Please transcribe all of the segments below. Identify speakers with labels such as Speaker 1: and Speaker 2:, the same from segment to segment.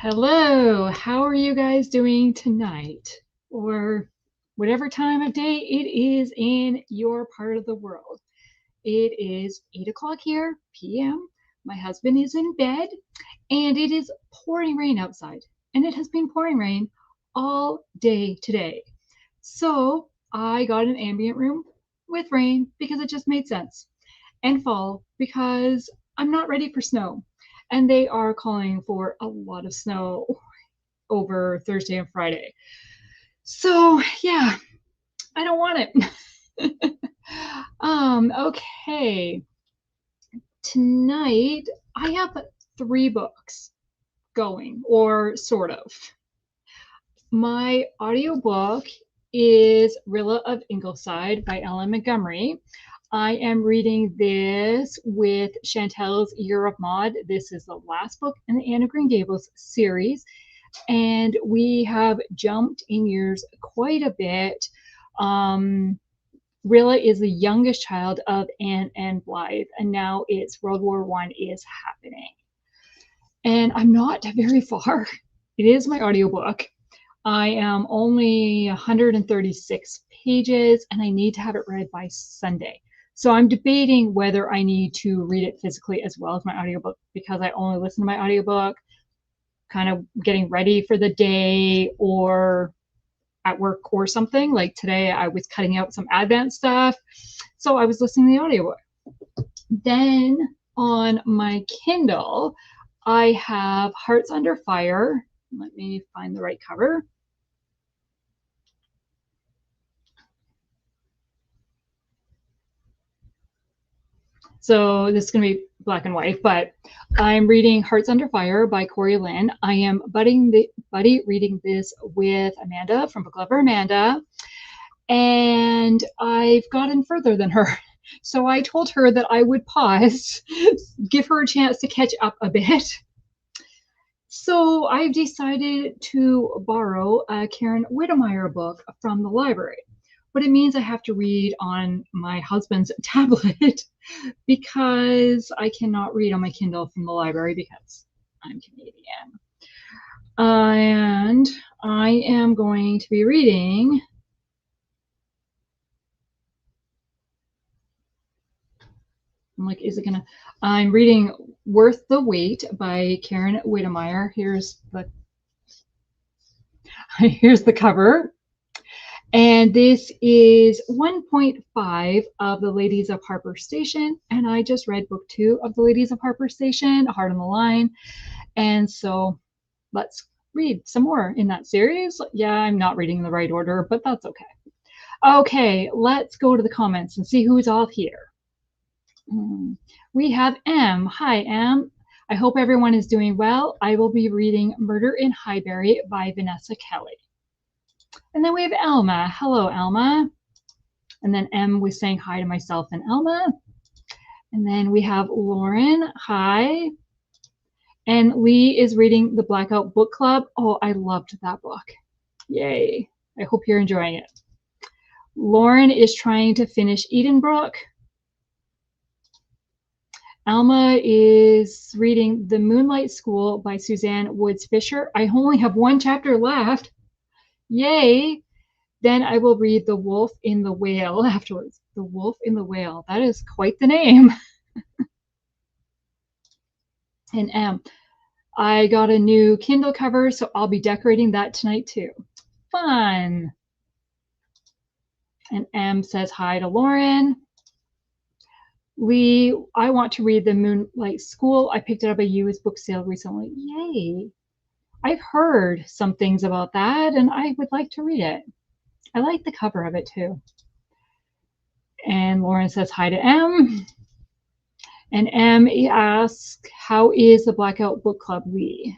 Speaker 1: Hello, how are you guys doing tonight? Or whatever time of day it is in your part of the world. It is 8 o'clock here, p.m. My husband is in bed, and it is pouring rain outside. And it has been pouring rain all day today. So I got an ambient room with rain because it just made sense, and fall because I'm not ready for snow. And they are calling for a lot of snow over Thursday and Friday. So yeah, I don't want it. Okay. Tonight I have 3 books going, or sort of. My audiobook is Rilla of Ingleside by Ellen Montgomery. I am reading this with Chantel's Year of Maud. This is the last book in the Anne of Green Gables series, and we have jumped in years quite a bit. Rilla is the youngest child of Anne and Blythe, and now it's World War I is happening. And I'm not very far. It is my audiobook. I am only 136 pages, and I need to have it read by Sunday. So I'm debating whether I need to read it physically as well as my audiobook, because I only listen to my audiobook kind of getting ready for the day or at work or something. Like today, I was cutting out some Advent stuff, so I was listening to the audiobook. Then on my Kindle, I have Hearts Under Fire. Let me find the right cover. So this is going to be black and white, but I'm reading Hearts Under Fire by Corey Lynn. I am buddy reading this with Amanda from Book Lover Amanda, and I've gotten further than her. So I told her that I would pause, give her a chance to catch up a bit. So I've decided to borrow a Karen Whittemire book from the library, but it means I have to read on my husband's tablet because I cannot read on my Kindle from the library because I'm Canadian. And I am going to be reading I'm like, is it gonna? I'm reading Worth the Wait by Karen Whittemire. Here's the cover. And this is 1.5 of The Ladies of Harper Station. And I just read book 2 of The Ladies of Harper Station, Heart on the Line. And so let's read some more in that series. Yeah, I'm not reading in the right order, but that's okay. Okay, let's go to the comments and see who's all here. We have M. Hi, M. I hope everyone is doing well. I will be reading Murder in Highbury by Vanessa Kelly. And then we have Elma. Hello, Elma. And then M was saying hi to myself and Elma. And then we have Lauren. Hi. And Lee is reading the Blackout Book Club. Oh, I loved that book. Yay. I hope you're enjoying it. Lauren is trying to finish Edenbrook. Alma is reading The Moonlight School by Suzanne Woods Fisher. I only have 1 chapter left. Yay! Then I will read The Wolf in the Whale afterwards. The Wolf in the Whale. That is quite the name. And I got a new Kindle cover, so I'll be decorating that tonight too. Fun! And M says hi to Lauren. Lee, I want to read The Moonlight School. I picked it up at a used book sale recently. Yay! I've heard some things about that, and I would like to read it. I like the cover of it too. And Lauren says hi to M. And M asks, how is the Blackout Book Club, Lee?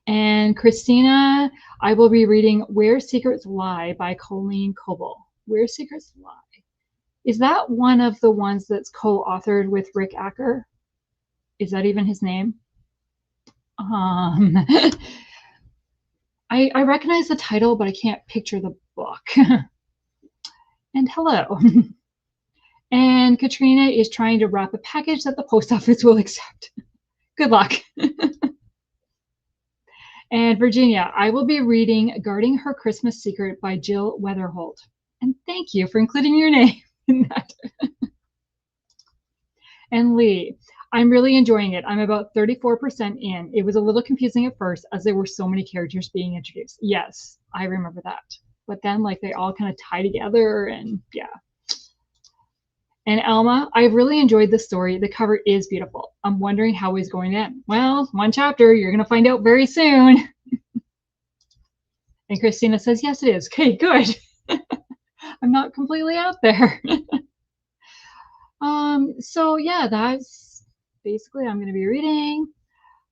Speaker 1: And Christina, I will be reading Where Secrets Lie by Colleen Coble. Where Secrets Lie. Is that one of the ones that's co-authored with Rick Acker? Is that even his name? I recognize the title, but I can't picture the book. And hello. And Katrina is trying to wrap a package that the post office will accept. Good luck. And Virginia, I will be reading Guarding Her Christmas Secret by Jill Weatherholt. And thank you for including your name in that. And Lee, I'm really enjoying it. I'm about 34% in. It was a little confusing at first as there were so many characters being introduced. Yes, I remember that. But then like they all kind of tie together and yeah. And Alma, I really enjoyed the story. The cover is beautiful. I'm wondering how he's going to end. Well, one chapter, you're going to find out very soon. And Christina says, yes, it is. Okay, good. I'm not completely out there. So yeah, that's basically I'm going to be reading.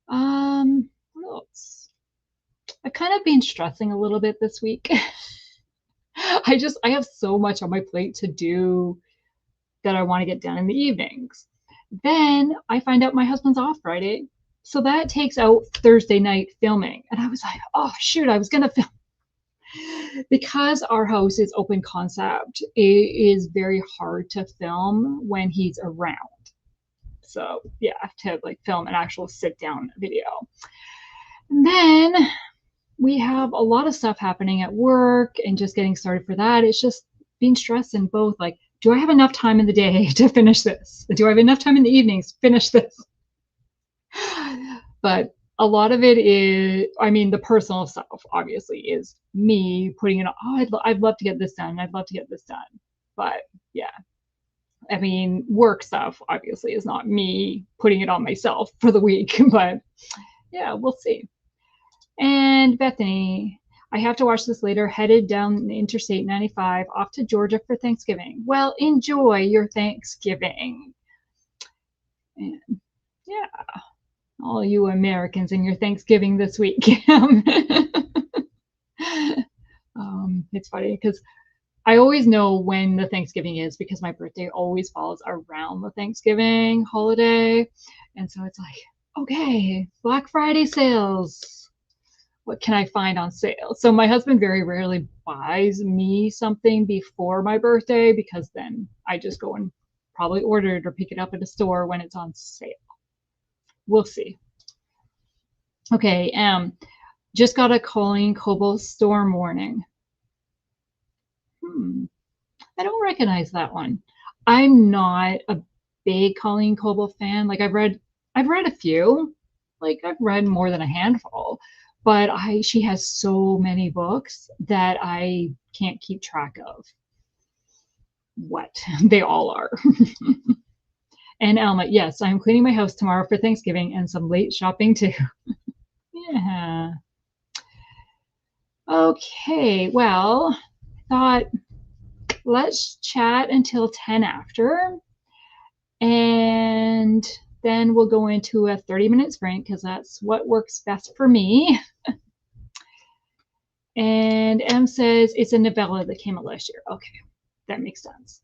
Speaker 1: What else? I've kind of been stressing a little bit this week. I have so much on my plate to do that I want to get done in the evenings. Then I find out my husband's off Friday. So that takes out Thursday night filming. And I was like, oh, shoot, I was going to film. Because our house is open concept, it is very hard to film when he's around. So yeah, to like film an actual sit down video. And then we have a lot of stuff happening at work and just getting started for that. It's just being stressed in both like, do I have enough time in the day to finish this? Do I have enough time in the evenings to finish this? But a lot of it is, I mean, the personal stuff obviously is me putting it on. Oh, I'd love to get this done. I'd love to get this done. But yeah, I mean, work stuff obviously is not me putting it on myself for the week. But yeah, we'll see. And Bethany, I have to watch this later, headed down Interstate 95 off to Georgia for Thanksgiving. Well, enjoy your Thanksgiving. And yeah, all you Americans and your Thanksgiving this week. It's funny because I always know when the Thanksgiving is because my birthday always falls around the Thanksgiving holiday. And so it's like, okay, Black Friday sales. What can I find on sale? So my husband very rarely buys me something before my birthday because then I just go and probably order it or pick it up at a store when it's on sale. We'll see. Okay, just got a Colleen Coble Storm warning. I don't recognize that one. I'm not a big Colleen Coble fan. Like I've read a few. Like I've read more than a handful, but she has so many books that I can't keep track of what they all are. And Alma, yes, I'm cleaning my house tomorrow for Thanksgiving and some late shopping too. Yeah. Okay, well, I thought let's chat until 10 after. And then we'll go into a 30-minute sprint because that's what works best for me. And M says it's a novella that came out last year. Okay, that makes sense.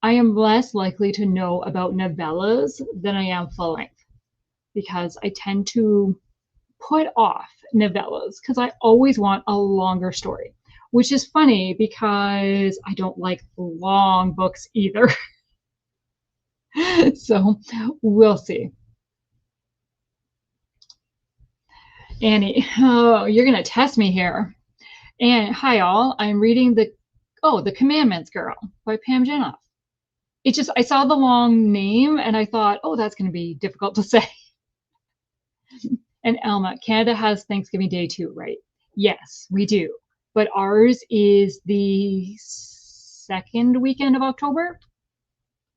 Speaker 1: I am less likely to know about novellas than I am full length because I tend to put off novellas because I always want a longer story, which is funny because I don't like long books either. So we'll see. Annie, oh, you're going to test me here. And hi, all. I'm reading The Commandments Girl by Pam Jenoff. I saw the long name and I thought, oh, that's going to be difficult to say. And Alma, Canada has Thanksgiving Day too, right? Yes, we do. But ours is the second weekend of October,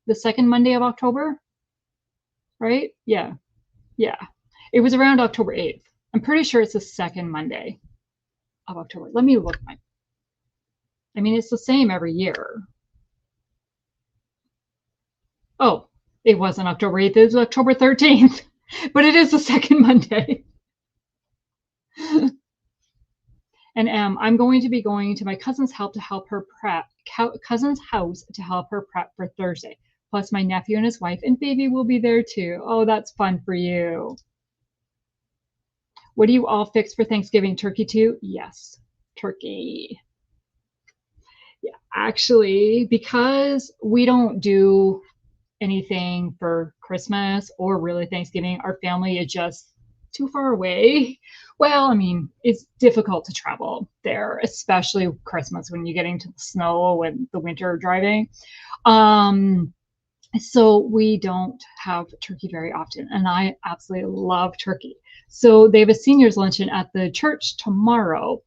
Speaker 1: the second Monday of October, right? Yeah. It was around October 8th. I'm pretty sure it's the second Monday of October. Let me look. I mean, it's the same every year. Oh, it wasn't October 8th. It was October 13th. But it is the second Monday. And I'm going to be going to my cousin's house to help her prep for Thursday. Plus my nephew and his wife and baby will be there too. Oh, that's fun for you. What do you all fix for Thanksgiving? Turkey too? Yes, turkey. Yeah, actually, because we don't do anything for Christmas or really Thanksgiving, our family is just too far away. Well, I mean, it's difficult to travel there, especially Christmas when you get into the snow and the winter driving. Um, so we don't have turkey very often, and I absolutely love turkey. So they have a seniors luncheon at the church tomorrow,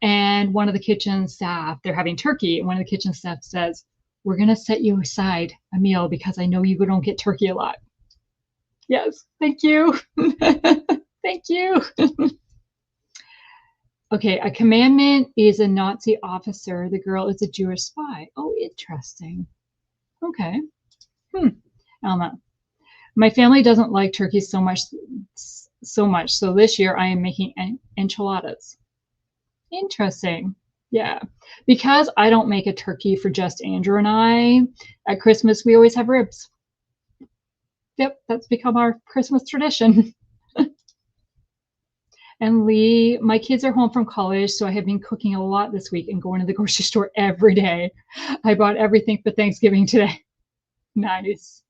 Speaker 1: and one of the kitchen staff, they're having turkey, and one of the kitchen staff says, "We're gonna set you aside a meal because I know you don't get turkey a lot." Yes, thank you. Thank you. Okay, a commandment is a Nazi officer. The girl is a Jewish spy. Oh, interesting. Okay. Hmm. Alma. My family doesn't like turkey so much. So this year I am making enchiladas. Interesting. Yeah. Because I don't make a turkey for just Andrew and I, at Christmas we always have ribs. Yep, that's become our Christmas tradition. And Lee, my kids are home from college, so I have been cooking a lot this week and going to the grocery store every day. I bought everything for Thanksgiving today. Nice.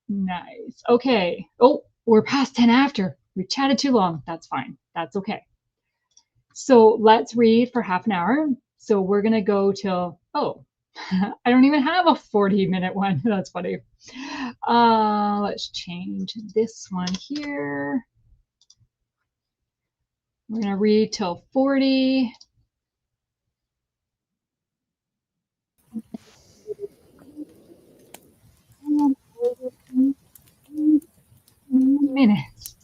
Speaker 1: Nice. Okay. Oh, we're past 10 after. We chatted too long. That's fine. That's okay. So let's read for half an hour. So we're going to go till, oh, I don't even have a 40-minute one. That's funny. Let's change this one here. We're going to read till 40. Minutes.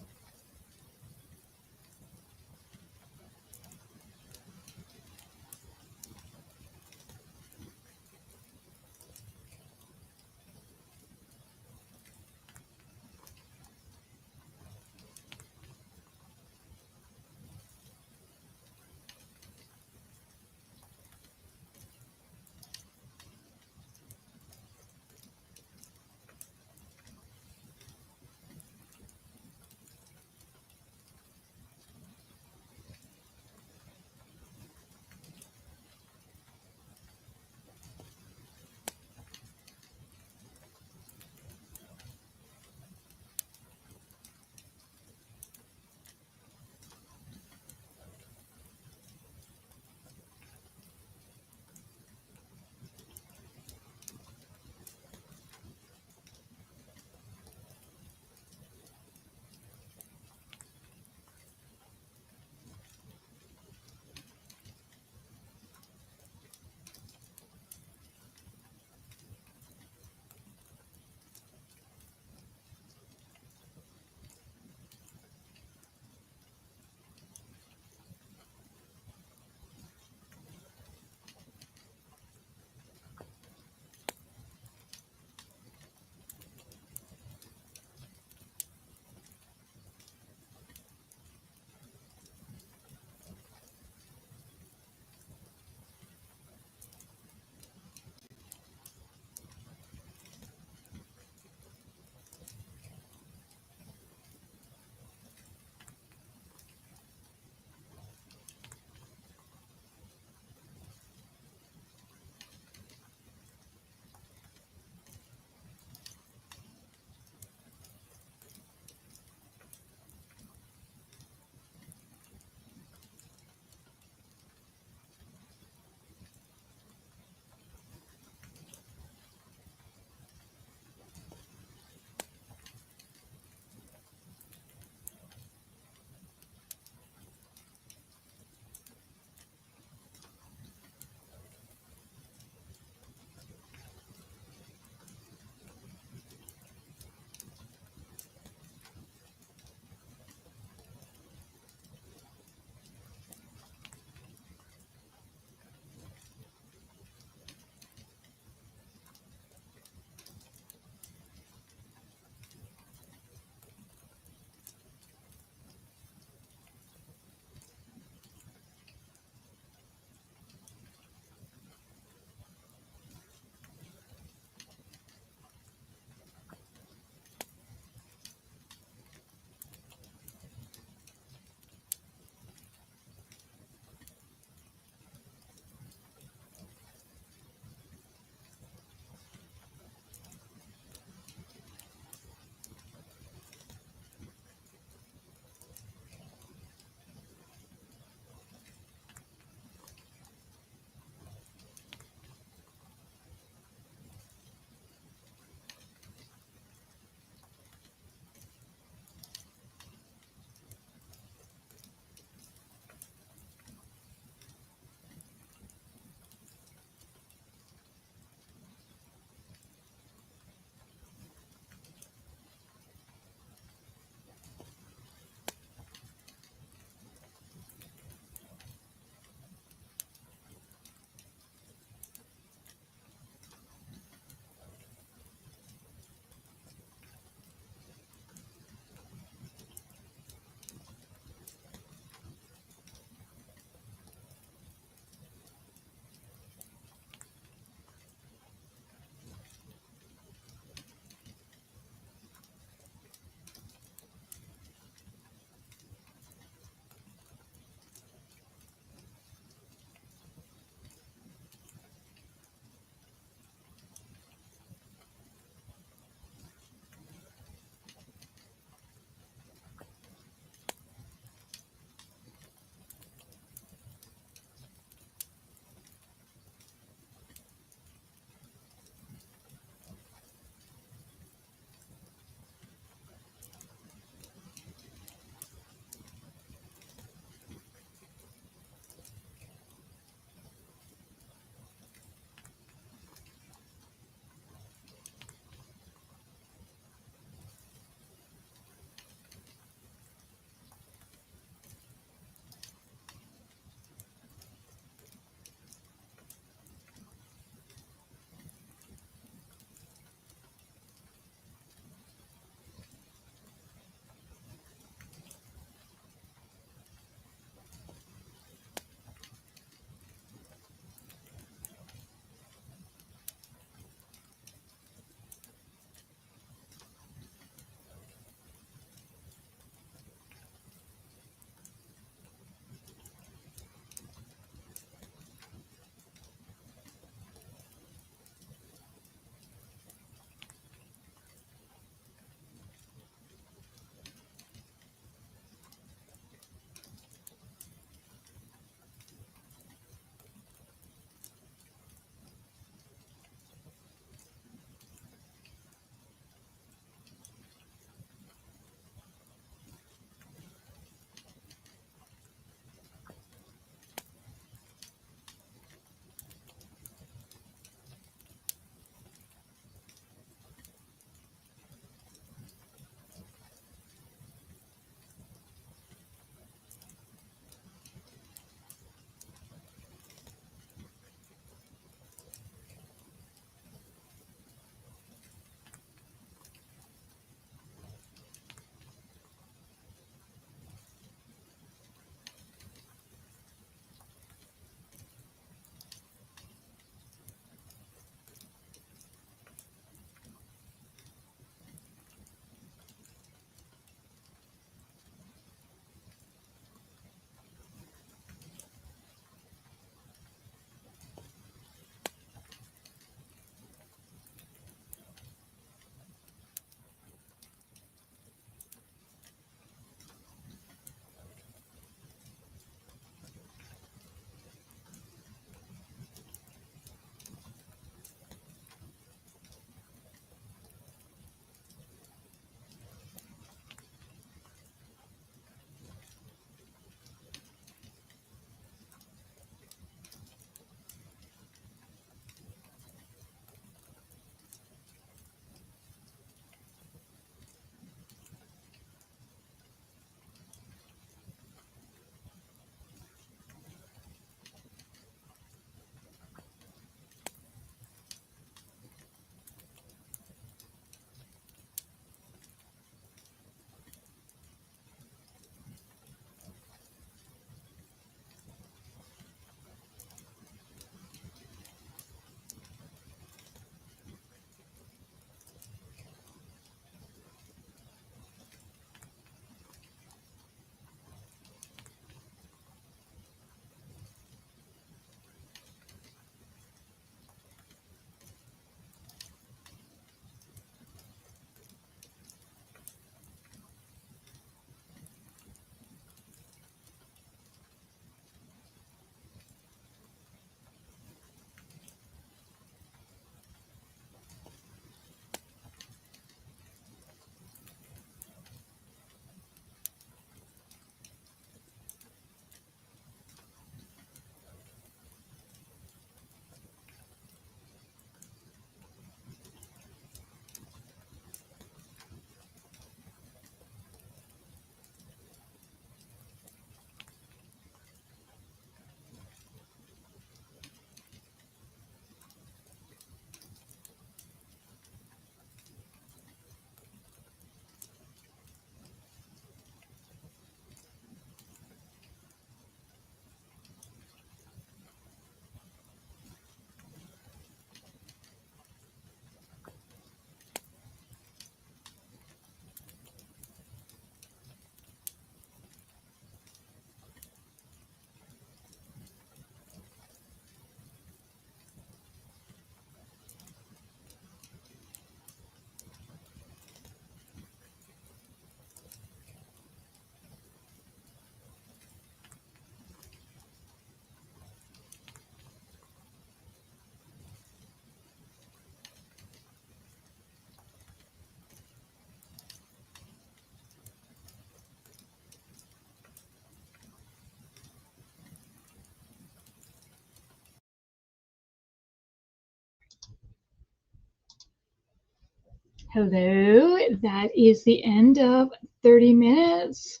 Speaker 1: Hello, that is the end of 30 minutes.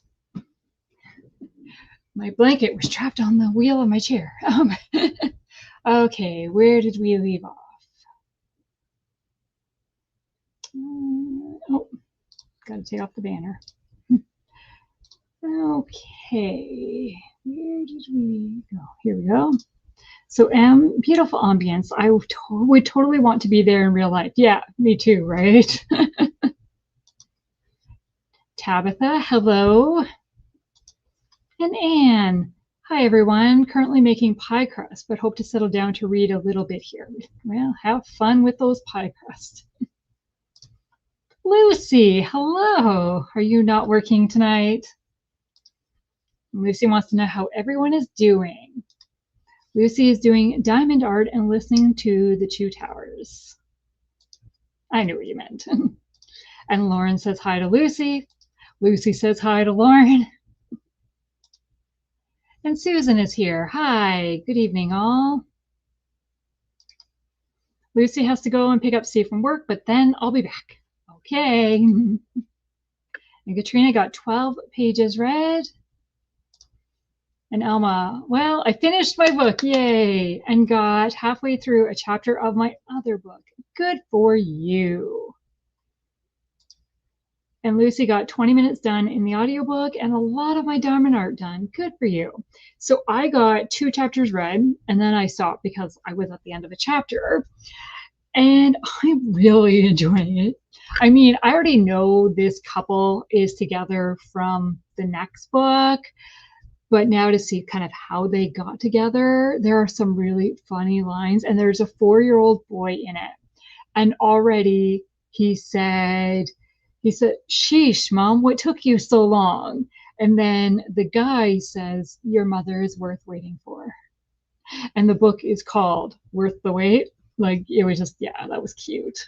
Speaker 1: My blanket was trapped on the wheel of my chair. Okay, where did we leave off? Oh, got to take off the banner. Okay, where did we go? Here we go. So, beautiful ambience. I would totally want to be there in real life. Yeah, me too, right? Tabitha, hello. And Anne. Hi, everyone. Currently making pie crust, but hope to settle down to read a little bit here. Well, have fun with those pie crusts. Lucy, hello. Are you not working tonight? Lucy wants to know how everyone is doing. Lucy is doing diamond art and listening to the Two Towers. I knew what you meant. And Lauren says hi to Lucy. Lucy says hi to Lauren. And Susan is here. Hi, good evening, all. Lucy has to go and pick up Steve from work, but then I'll be back. Okay. And Katrina got 12 pages read. And Elma, well, I finished my book, yay, and got halfway through a chapter of my other book. Good for you. And Lucy got 20 minutes done in the audiobook and a lot of my diamond art done. Good for you. So I got 2 chapters read, and then I stopped because I was at the end of a chapter. And I'm really enjoying it. I mean, I already know this couple is together from the next book, but now to see kind of how they got together, there are some really funny lines. And there's a 4-year-old boy in it. And already he said, sheesh, Mom, what took you so long? And then the guy says, your mother is worth waiting for. And the book is called Worth the Wait. Like, it was just, yeah, that was cute.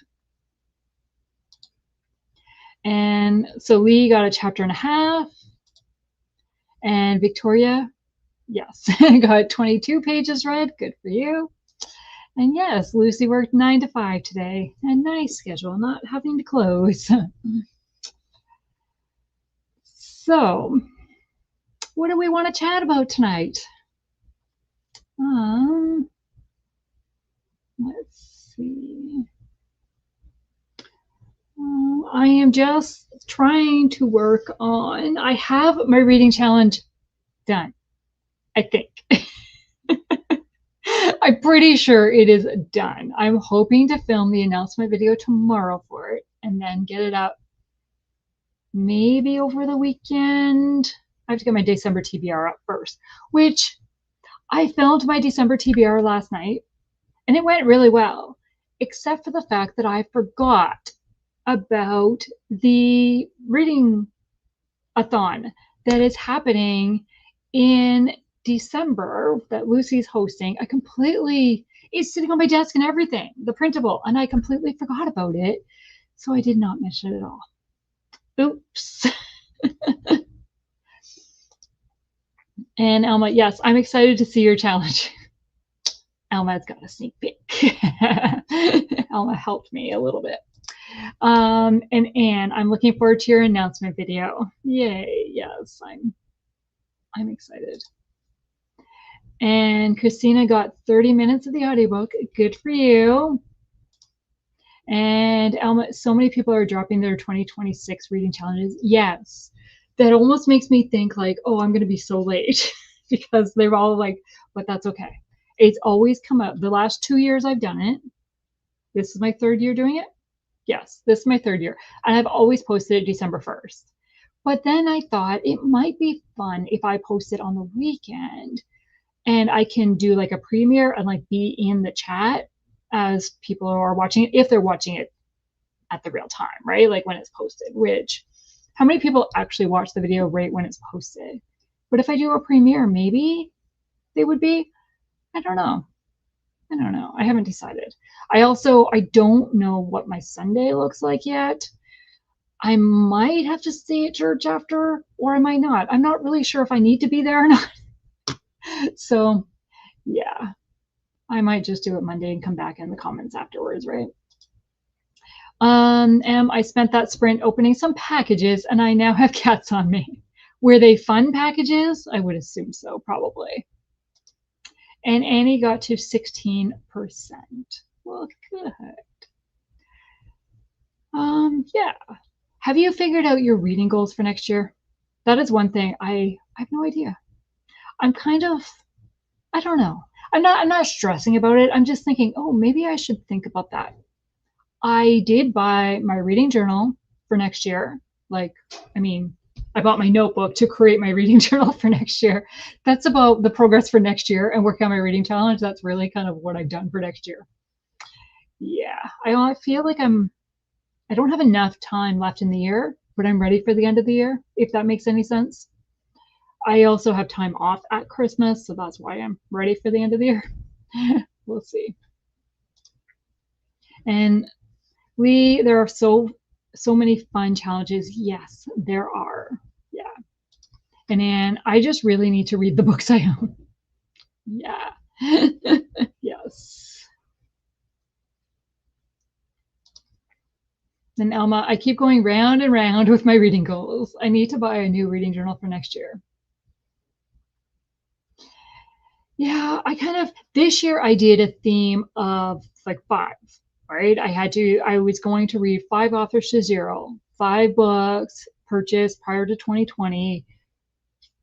Speaker 1: And so Lee got a chapter and a half. And Victoria, yes, got 22 pages read. Good for you. And yes, Lucy worked 9 to 5 today. A nice schedule, not having to close. So, what do we want to chat about tonight? Let's see. I am just trying to work on, I have my reading challenge done, I think. I'm pretty sure it is done. I'm hoping to film the announcement video tomorrow for it and then get it up maybe over the weekend. I have to get my December TBR up first, which I filmed my December TBR last night and it went really well, except for the fact that I forgot about the reading-a-thon that is happening in December that Lucy's hosting. It's sitting on my desk and everything, the printable, and I completely forgot about it. So I did not mention it at all. Oops. And Elma, yes, I'm excited to see your challenge. Elma's got a sneak peek. Elma helped me a little bit. And Anne, I'm looking forward to your announcement video. Yay, yes, I'm excited. And Christina got 30 minutes of the audiobook. Good for you. And Elma, so many people are dropping their 2026 reading challenges. Yes, that almost makes me think like, oh, I'm going to be so late because they're all like, but that's okay. It's always come up. The last 2 years I've done it. This is my 3rd year doing it. Yes, this is my 3rd year. And I've always posted it December 1st. But then I thought it might be fun if I post it on the weekend and I can do like a premiere and like be in the chat as people are watching it, if they're watching it at the real time, right? Like when it's posted, which how many people actually watch the video right when it's posted? But if I do a premiere, maybe they would be, I don't know. I haven't decided. I don't know what my Sunday looks like yet. I might have to stay at church after, or I might not. I'm not really sure if I need to be there or not. So, yeah, I might just do it Monday and come back in the comments afterwards, right? I spent that sprint opening some packages, and I now have cats on me. Were they fun packages? I would assume so, probably. And Annie got to 16%. Well, good. Yeah. Have you figured out your reading goals for next year? That is one thing I have no idea. I'm kind of, I don't know. I'm not stressing about it. I'm just thinking, oh, maybe I should think about that. I did buy my reading journal for next year. Like, I mean, I bought my notebook to create my reading journal for next year. That's about the progress for next year, and working on my reading challenge. That's really kind of what I've done for next year. Yeah, I feel like I don't have enough time left in the year, but I'm ready for the end of the year, if that makes any sense. I also have time off at Christmas, so that's why I'm ready for the end of the year. We'll see. And there are so many fun challenges. Yes, there are. Yeah. And then I just really need to read the books I own. Yeah. Yes. And Elma, I keep going round and round with my reading goals. I need to buy a new reading journal for next year. Yeah, this year I did a theme of like 5, right? I was going to read 5 authors to 0, 5 books purchased prior to 2020,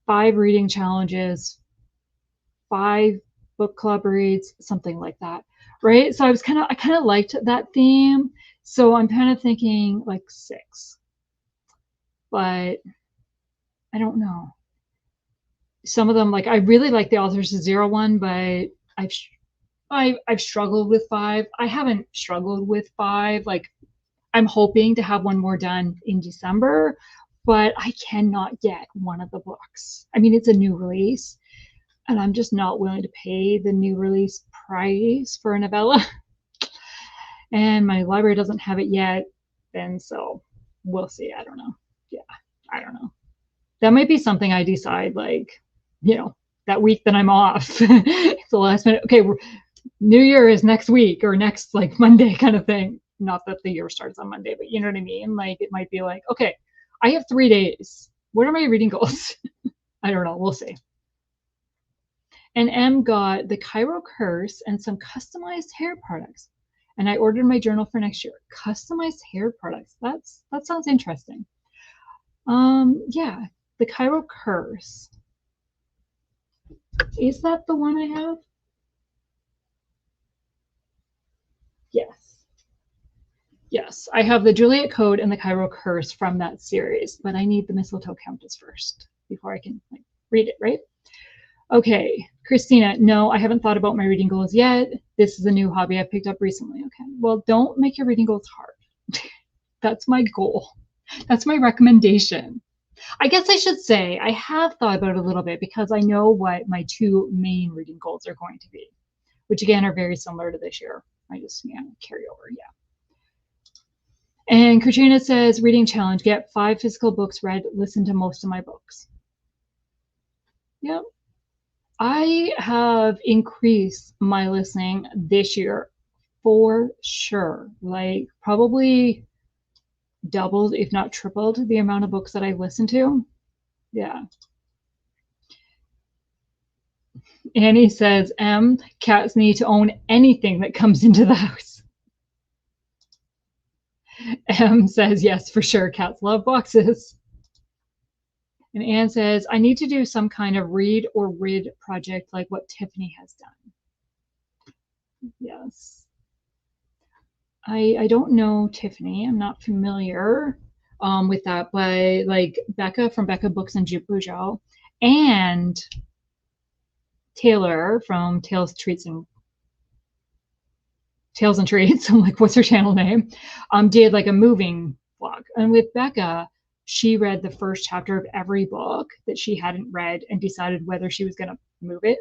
Speaker 1: 5 reading challenges, 5 book club reads, something like that, right? So I kind of liked that theme. So I'm kind of thinking like 6, but I don't know. Some of them, like I really like the Authors to Zero one, but I've struggled with 5. I haven't struggled with 5. Like I'm hoping to have one more done in December, but I cannot get one of the books. I mean, it's a new release, and I'm just not willing to pay the new release price for a novella. And my library doesn't have it yet, and so we'll see. I don't know. Yeah, I don't know. That might be something I decide, like, that week that I'm off. It's the last minute. Okay, New Year is next week or next like Monday kind of thing. Not that the year starts on Monday, but you know what I mean? Like it might be like, okay, I have 3 days. What are my reading goals? I don't know. We'll see. And M got the Cairo Curse and some customized hair products. And I ordered my journal for next year. Customized hair products. That sounds interesting. Yeah, the Cairo Curse. Is that the one I have? Yes. Yes, I have the Juliet Code and the Cairo Curse from that series, but I need the Mistletoe Countess first before I can read it, right? Okay, Christina, no, I haven't thought about my reading goals yet. This is a new hobby I picked up recently. Okay, well, don't make your reading goals hard. That's my goal. That's my recommendation. I guess I should say I have thought about it a little bit because I know what my 2 main reading goals are going to be, which again are very similar to this year. I just carry over, yeah. And Katrina says, reading challenge, get 5 physical books read, listen to most of my books. Yep. I have increased my listening this year for sure. Like probably doubled, if not tripled, the amount of books that I listen to. Yeah. Annie says, cats need to own anything that comes into the house. Says, yes, for sure. Cats love boxes. And Anne says, I need to do some kind of read or rid project like what Tiffany has done. Yes. I don't know Tiffany. I'm not familiar with that, but like Becca from Becca Books and Jupujo and Taylor from Tales and Treats. I'm like, what's her channel name? Did like a moving vlog. And with Becca, she read the first chapter of every book that she hadn't read and decided whether she was going to move it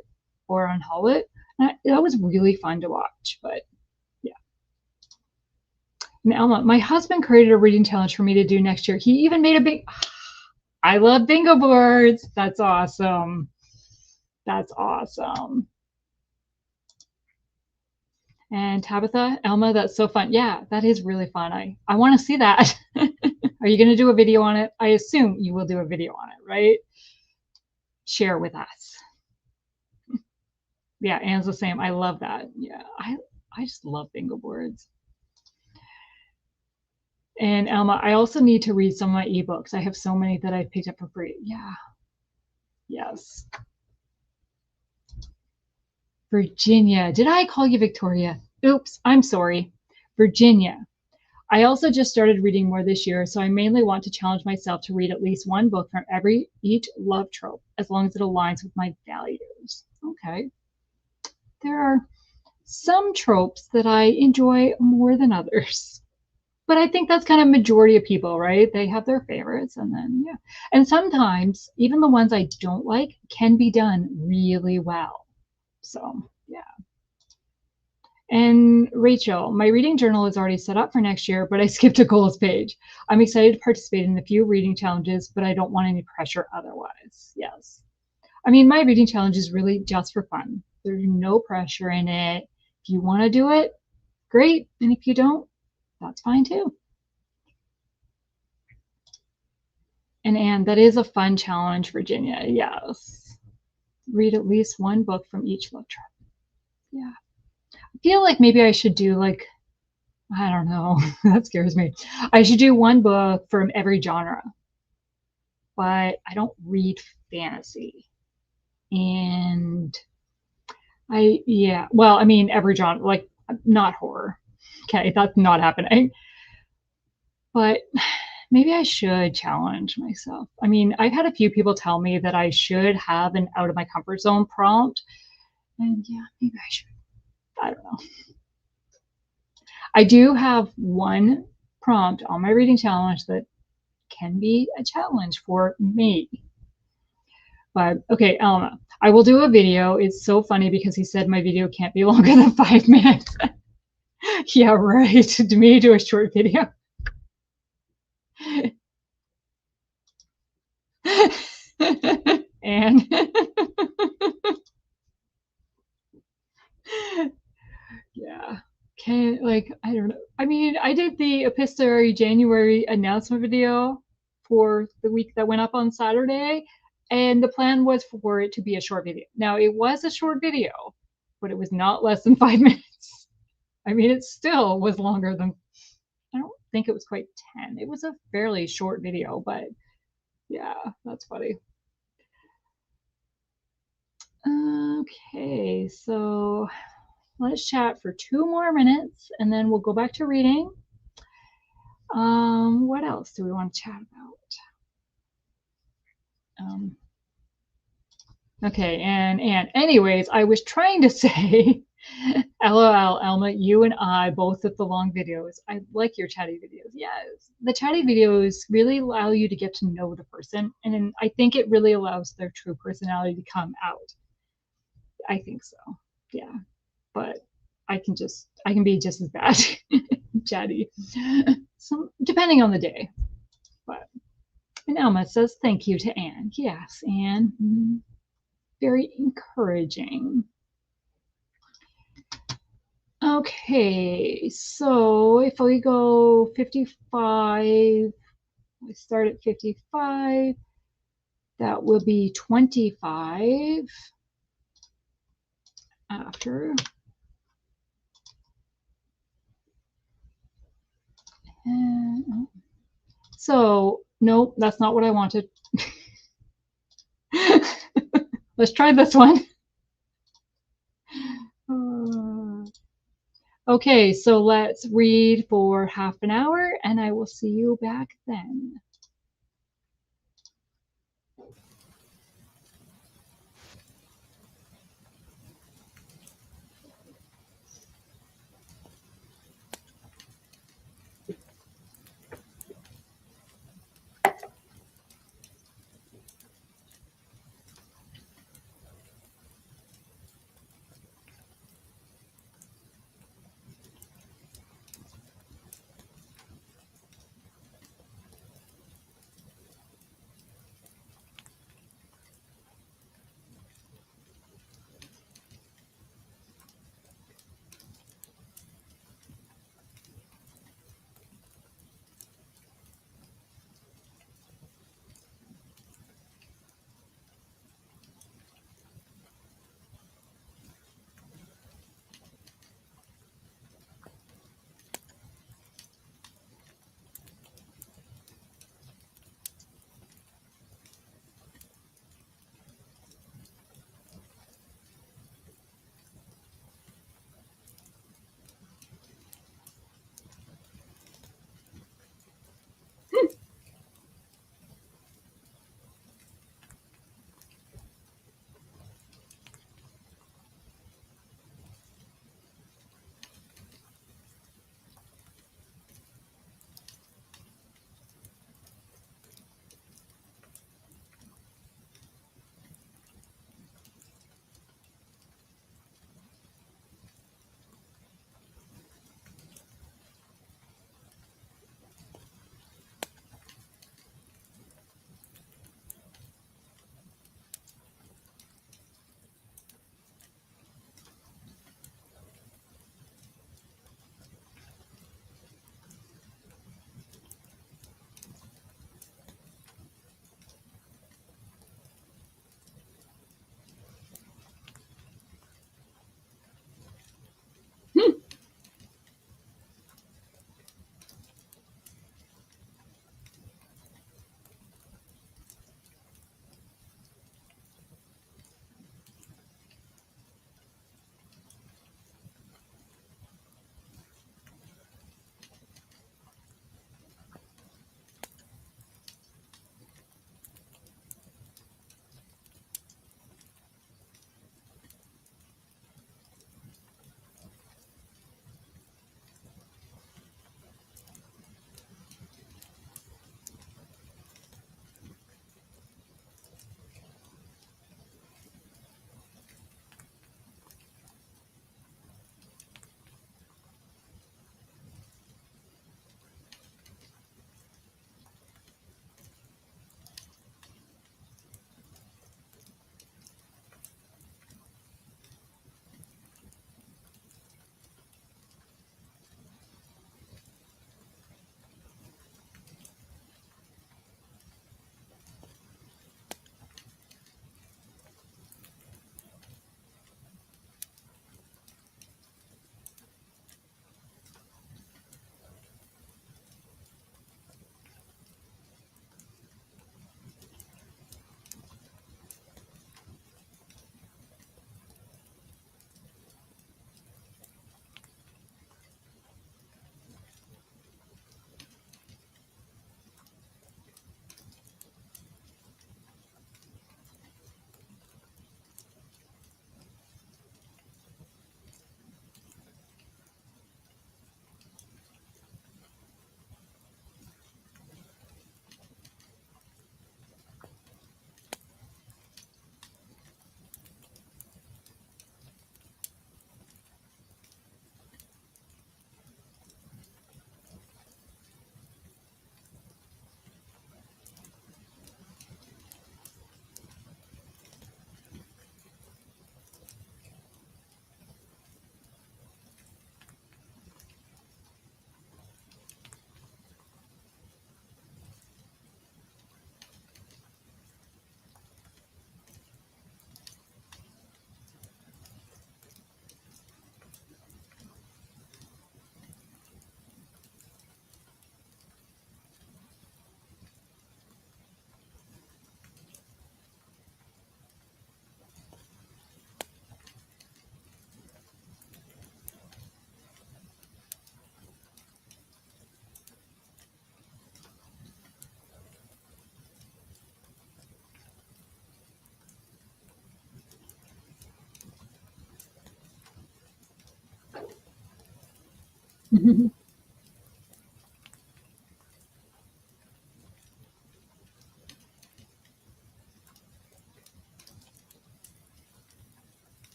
Speaker 1: or unhaul it. And that was really fun to watch. But yeah. And Elma, my husband created a reading challenge for me to do next year. He even made a big. I love bingo boards. That's awesome. That's awesome. And Tabitha, Elma, that's so fun. Yeah, that is really fun. I want to see that. Are you going to do a video on it? I assume you will do a video on it, right? Share with us. Yeah, Anne's the same. I love that. Yeah, I just love bingo boards. And Elma, I also need to read some of my ebooks. I have so many that I've picked up for free. Yeah. Yes. Virginia. Did I call you Victoria? Oops, I'm sorry. Virginia. I also just started reading more this year, so I mainly want to challenge myself to read at least one book from each love trope, as long as it aligns with my values. Okay. There are some tropes that I enjoy more than others. But I think that's kind of majority of people, right? They have their favorites and then yeah. And sometimes even the ones I don't like can be done really well. So, yeah. And Rachel, my reading journal is already set up for next year, but I skipped a goals page. I'm excited to participate in a few reading challenges, but I don't want any pressure otherwise. Yes. I mean, my reading challenge is really just for fun. There's no pressure in it. If you want to do it, great. And if you don't, that's fine too. And Anne, that is a fun challenge, Virginia. Yes. Read at least one book from each love trope. Yeah. I feel like maybe I should do like, I don't know, that scares me. I should do one book from every genre, but I don't read fantasy. And yeah, well, I mean, every genre, like not horror. Okay, that's not happening. But maybe I should challenge myself. I mean, I've had a few people tell me that I should have an out of my comfort zone prompt. And yeah, maybe I should. I don't know. I do have one prompt on my reading challenge that can be a challenge for me. But okay, Elma, I will do a video. It's so funny because he said my video can't be longer than 5 minutes. Yeah, right. To me, do a short video. And yeah. Can like I don't know. I mean, I did the Epistolary January announcement video for the week that went up on Saturday, and the plan was for it to be a short video. Now it was a short video, but it was not less than 5 minutes. I mean, it still was longer than I don't think it was quite 10. It was a fairly short video, but yeah, that's funny. Okay, so let's chat for 2 more minutes and then we'll go back to reading. What else do we want to chat about? Okay, and anyways, I was trying to say, LOL, Elma, you and I both with the long videos. I like your chatty videos. Yes, the chatty videos really allow you to get to know the person, and I think it really allows their true personality to come out. I think so. Yeah, but I can be just as bad chatty. So depending on the day. But and Elma says thank you to Anne. Yes, Anne. Very encouraging. Okay, so if we go 55, we start at 55, that will be 25 after. And, so, nope, that's not what I wanted. Let's try this one. Okay, so let's read for half an hour and I will see you back then.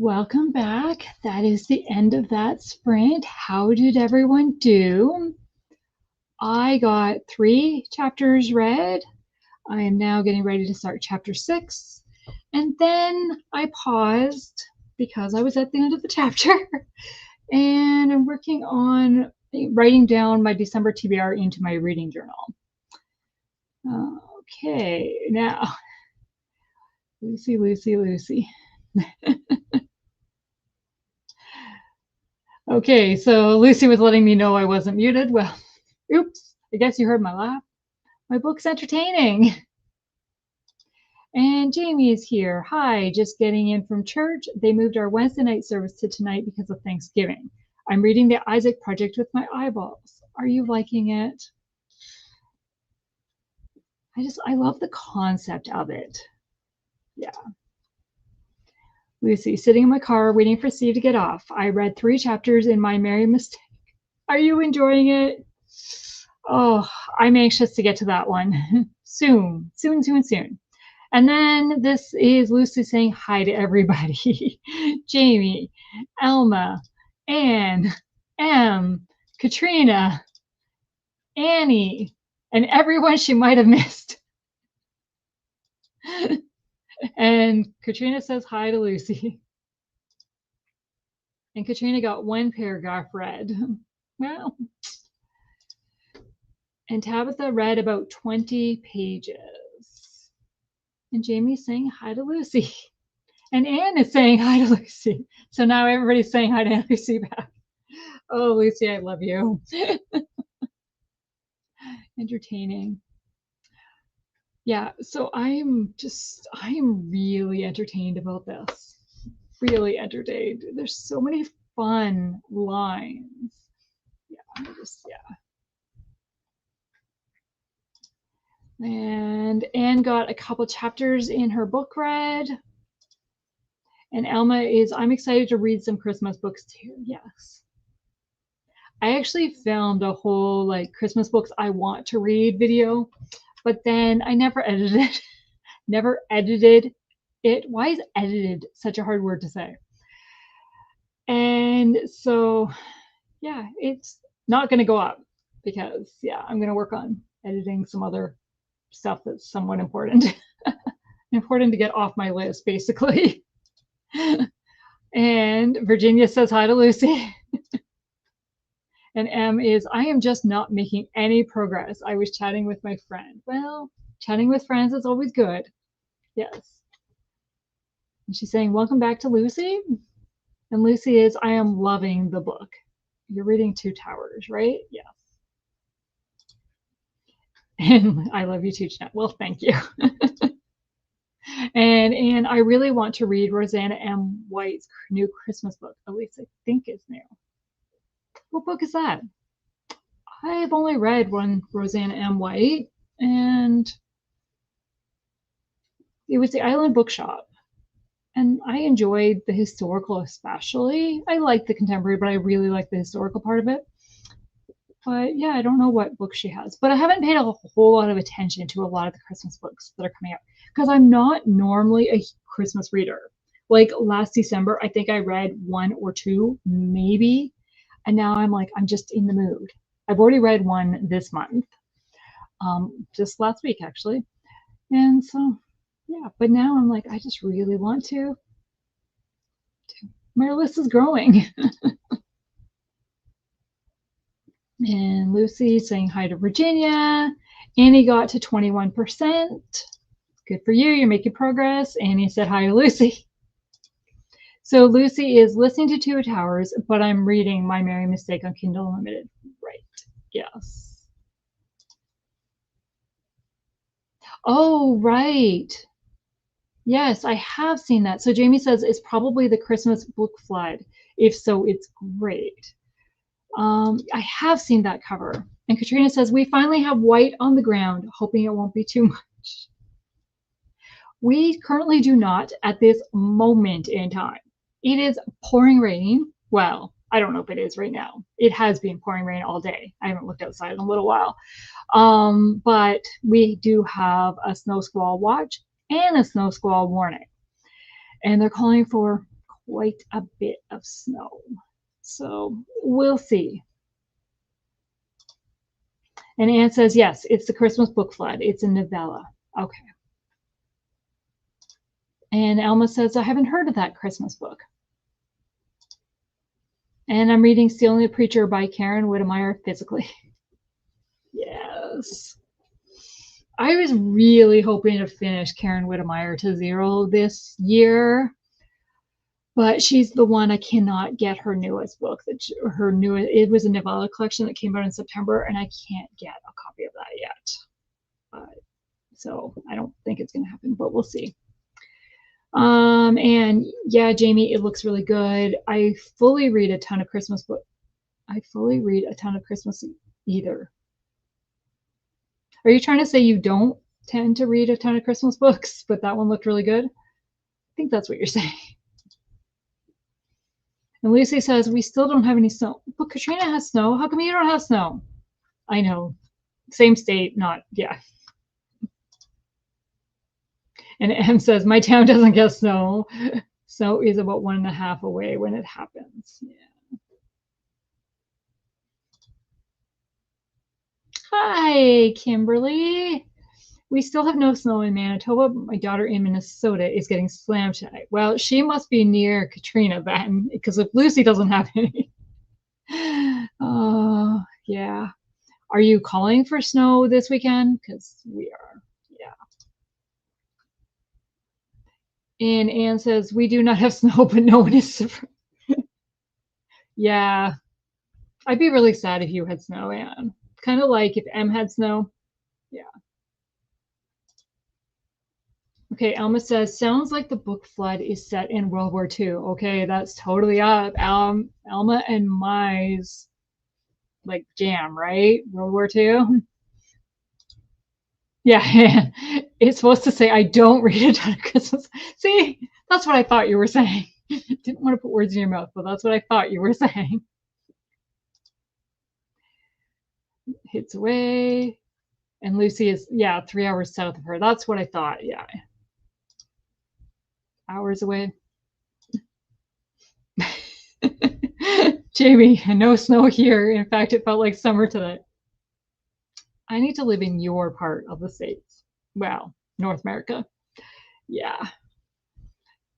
Speaker 1: Welcome back. That is the end of that sprint. How did everyone do? I got 3 chapters read. I am now getting ready to start chapter 6. And then I paused because I was at the end of the chapter. And I'm working on writing down my December TBR into my reading journal. Okay, now, Lucy. Okay, so Lucy was letting me know I wasn't muted. Well, oops, I guess you heard my laugh. My book's entertaining. And Jamie is here. Hi, just getting in from church. They moved our Wednesday night service to tonight because of Thanksgiving. I'm reading the Isaac Project with my eyeballs. Are you liking it? I love the concept of it. Yeah. Lucy, sitting in my car waiting for Steve to get off. I read 3 chapters in My Merry Mistake. Are you enjoying it? Oh, I'm anxious to get to that one. Soon. And then this is Lucy saying hi to everybody. Jamie, Elma, Anne, M, Katrina, Annie, and everyone she might have missed. And Katrina says hi to Lucy. And Katrina got 1 paragraph read. Well, and Tabitha read about 20 pages. And Jamie's saying hi to Lucy. And Anne is saying hi to Lucy. So now everybody's saying hi to Lucy back. Oh, Lucy, I love you. Entertaining. Yeah, so I'm really entertained about this. Really entertained. There's so many fun lines. Yeah. And Anne got a couple chapters in her book read. And Elma is, I'm excited to read some Christmas books too. Yes. I actually filmed a whole like Christmas books I want to read video, but then I never edited it. Never edited it. Why is edited such a hard word to say? And so, yeah, it's not going to go up because, yeah, I'm going to work on editing some other stuff that's somewhat important. Important to get off my list, basically. And Virginia says hi to Lucy. And M is, I am just not making any progress. I was chatting with my friend. Well, chatting with friends is always good. Yes. And she's saying, welcome back to Lucy. And Lucy is, I am loving the book. You're reading Two Towers, right? Yes. And I love you too, Jeanette. Well, thank you. And I really want to read Rosanna M. White's new Christmas book. At least I think it's new. What book is that? I've only read one Rosanna M. White, and it was the Island Bookshop. And I enjoyed the historical especially. I like the contemporary, but I really like the historical part of it. But yeah, I don't know what book she has. But I haven't paid a whole lot of attention to a lot of the Christmas books that are coming out because I'm not normally a Christmas reader. Like last December, I think I read 1 or 2, maybe. And now I'm like, I'm just in the mood. I've already read 1 this month, just last week actually. And so, yeah, but now I'm like, I just really want to. My list is growing. And Lucy saying hi to Virginia. Annie got to 21%. Good for you. You're making progress. Annie said hi to Lucy. So Lucy is listening to Two Towers, but I'm reading My Merry Mistake on Kindle Unlimited. Right. Yes. Oh, right. Yes, I have seen that. So Jamie says it's probably the Christmas book flood. If so, it's great. I have seen that cover. And Katrina says, we finally have white on the ground, hoping it won't be too much. We currently do not at this moment in time. It is pouring rain. Well, I don't know if it is right now. It has been pouring rain all day. I haven't looked outside in a little while. But we do have a snow squall watch and a snow squall warning. And they're calling for quite a bit of snow. So we'll see. And Anne says, yes, it's the Christmas book flood. It's a novella. Okay. And Alma says, I haven't heard of that Christmas book. And I'm reading Stealing the Preacher by Karen Witemeyer physically. Yes. I was really hoping to finish Karen Witemeyer to 0 this year, but she's the one I cannot get her newest book. It was a novella collection that came out in September, and I can't get a copy of that yet. So I don't think it's going to happen, but we'll see. And yeah, Jamie, it looks really good. I fully read a ton of Christmas books. I fully read a ton of Christmas either. Are you trying to say you don't tend to read a ton of Christmas books, but that one looked really good? I think that's what you're saying. And Lucy says, we still don't have any snow. But Katrina has snow. How come you don't have snow? I know. Same state, not, yeah. And M says, my town doesn't get snow. Snow is about 1.5 away when it happens. Yeah. Hi, Kimberly. We still have no snow in Manitoba, but my daughter in Minnesota is getting slammed tonight. Well, she must be near Katrina then, because if Lucy doesn't have any. Oh, yeah. Are you calling for snow this weekend? Because we are, yeah. And Anne says, we do not have snow, but no one is surprised. Yeah. I'd be really sad if you had snow, Anne. Kind of like if M had snow. Yeah. Okay, Alma says, sounds like the book flood is set in World War II. Okay, that's totally up. Alma and Mai's like jam, right? World War II. Yeah, it's supposed to say I don't read a ton of Christmas. See, that's what I thought you were saying. Didn't want to put words in your mouth, but that's what I thought you were saying. Hits away. And Lucy is, yeah, 3 hours south of her. That's what I thought, yeah. Hours away. Jamie, no snow here. In fact, it felt like summer today. I need to live in your part of the States. Well, North America. Yeah.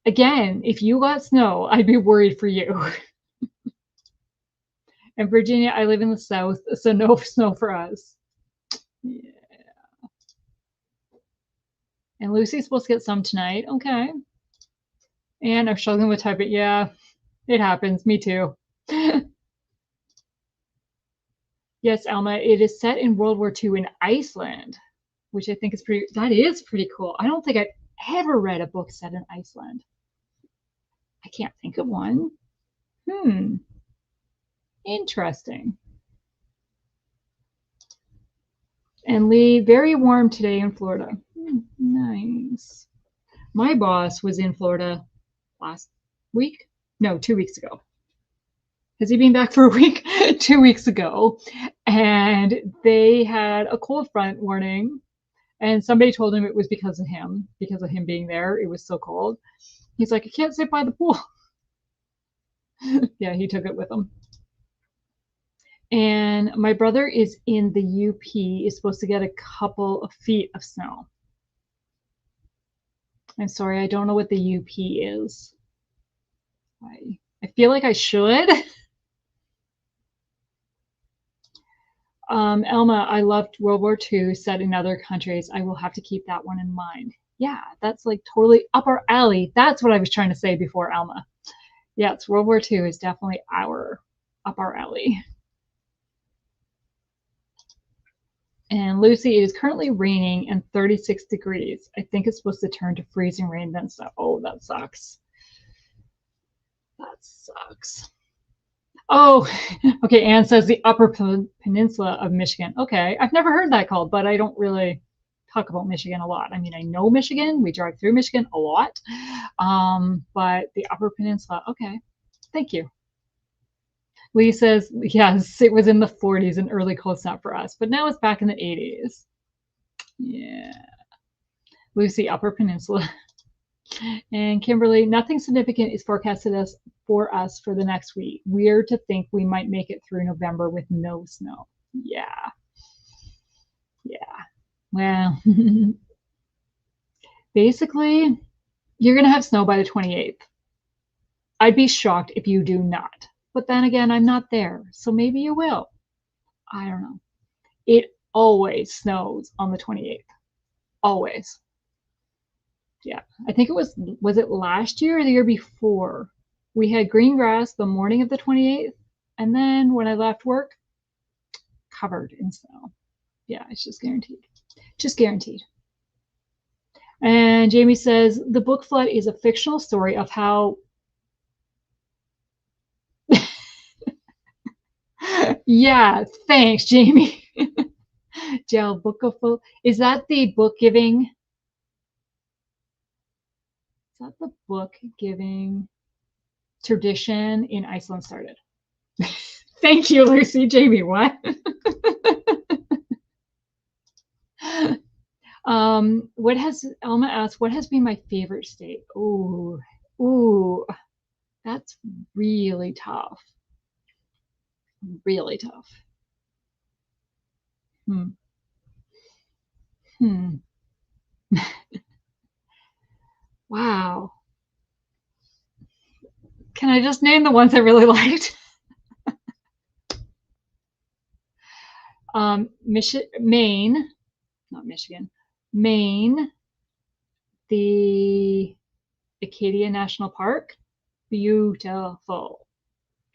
Speaker 1: Again, if you got snow, I'd be worried for you. And Virginia, I live in the South, so no snow for us. Yeah. And Lucy's supposed to get some tonight. Okay. And I'm struggling with typing. Yeah, it happens. Me too. Yes, Alma, it is set in World War II in Iceland, which I think is pretty cool. I don't think I've ever read a book set in Iceland. I can't think of one. Interesting. And Lee, very warm today in Florida. Nice. My boss was in Florida last week. No, 2 weeks ago. Has he been back for a week? 2 weeks ago. And they had a cold front warning. And somebody told him it was because of him being there. It was so cold. He's like, I can't sit by the pool. Yeah, he took it with him. And my brother is in the UP, is supposed to get a couple of feet of snow. I'm sorry, I don't know what the UP is. I feel like I should. Elma, I loved World War II set in other countries. I will have to keep that one in mind. Yeah, that's like totally up our alley. That's what I was trying to say before, Elma. Yeah, it's World War II is definitely up our alley. And Lucy, it is currently raining and 36 degrees. I think it's supposed to turn to freezing rain then. So, oh, that sucks. That sucks. Oh, okay. Anne says the Upper Peninsula of Michigan. Okay, I've never heard that called, but I don't really talk about Michigan a lot. I mean, I know Michigan. We drive through Michigan a lot. But the Upper Peninsula, okay. Thank you. Lee says, yes, it was in the 40s and early cold snap for us, but now it's back in the 80s. Yeah. Lucy, Upper Peninsula. And Kimberly, nothing significant is forecasted for us for the next week. Weird to think we might make it through November with no snow. Yeah. Yeah. Well, basically, you're going to have snow by the 28th. I'd be shocked if you do not. But then again, I'm not there. So maybe you will. I don't know. It always snows on the 28th. Always. Yeah. I think it was it last year or the year before? We had green grass the morning of the 28th. And then when I left work, covered in snow. Yeah, it's just guaranteed. Just guaranteed. And Jamie says the book Flood is a fictional story of how. Yeah, thanks, Jamie. Gel Book of Flood. Is that the book giving? Is that the book giving tradition in Iceland started? Thank you, Lucy. Jamie, what? What has Elma asked? What has been my favorite state? Ooh, that's really tough. Really tough. Hmm. Hmm. Wow. Can I just name the ones I really liked? Maine, not Michigan, Maine, the Acadia National Park, beautiful.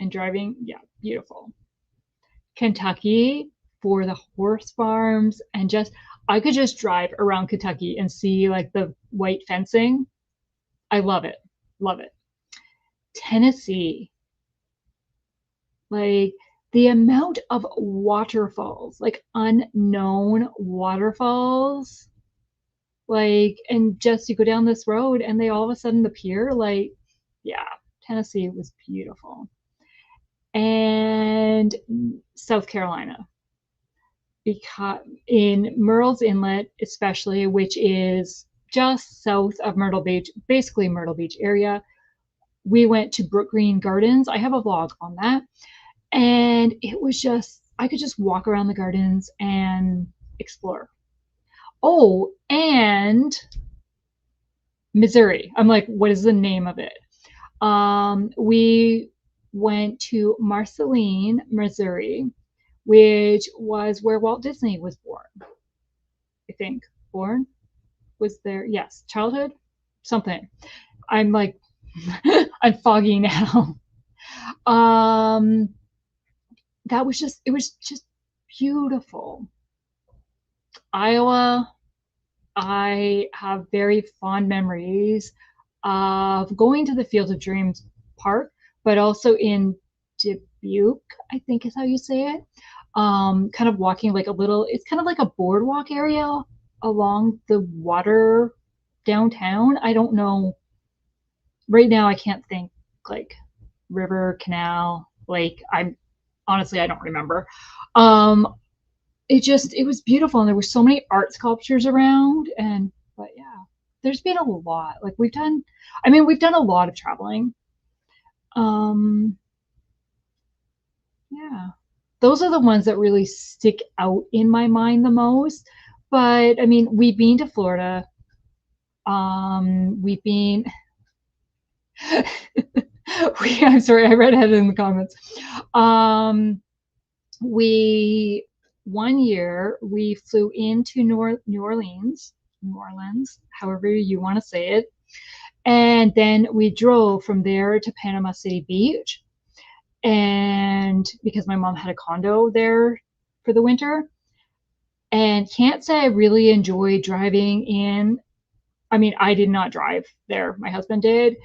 Speaker 1: And driving, yeah, beautiful. Kentucky for the horse farms and just I could just drive around Kentucky and see like the white fencing. I love it. Love it. Tennessee, like the amount of waterfalls, like unknown waterfalls, like and just you go down this road and they all of a sudden appear, like yeah, Tennessee was beautiful. And South Carolina, because in Murrells Inlet, especially, which is just south of Myrtle Beach, basically Myrtle Beach area, we went to Brook Green Gardens. I have a vlog on that. And it was just, I could just walk around the gardens and explore. Oh, and Missouri. I'm like, what is the name of it? We went to Marceline, Missouri, which was where Walt Disney was born. I think born was there. Yes, childhood, something. I'm like, I'm foggy now. Um, that was just, it was just beautiful. Iowa, I have very fond memories of going to the Field of Dreams Park, but also in Dubuque, I think is how you say it. Kind of walking like a little, it's kind of like a boardwalk area along the water downtown. I don't know. Right now, I can't think like river, canal, lake. I'm honestly, I don't remember. Um, it was beautiful and there were so many art sculptures around and but yeah, there's been a lot. Like we've done a lot of traveling. Um, yeah. Those are the ones that really stick out in my mind the most. But I mean, we've been to Florida. We've been I'm sorry, I read ahead in the comments. Um, we one year we flew into New Orleans, however you want to say it, and then we drove from there to Panama City Beach. And because my mom had a condo there for the winter, and can't say I really enjoyed driving in. I mean, I did not drive there. My husband did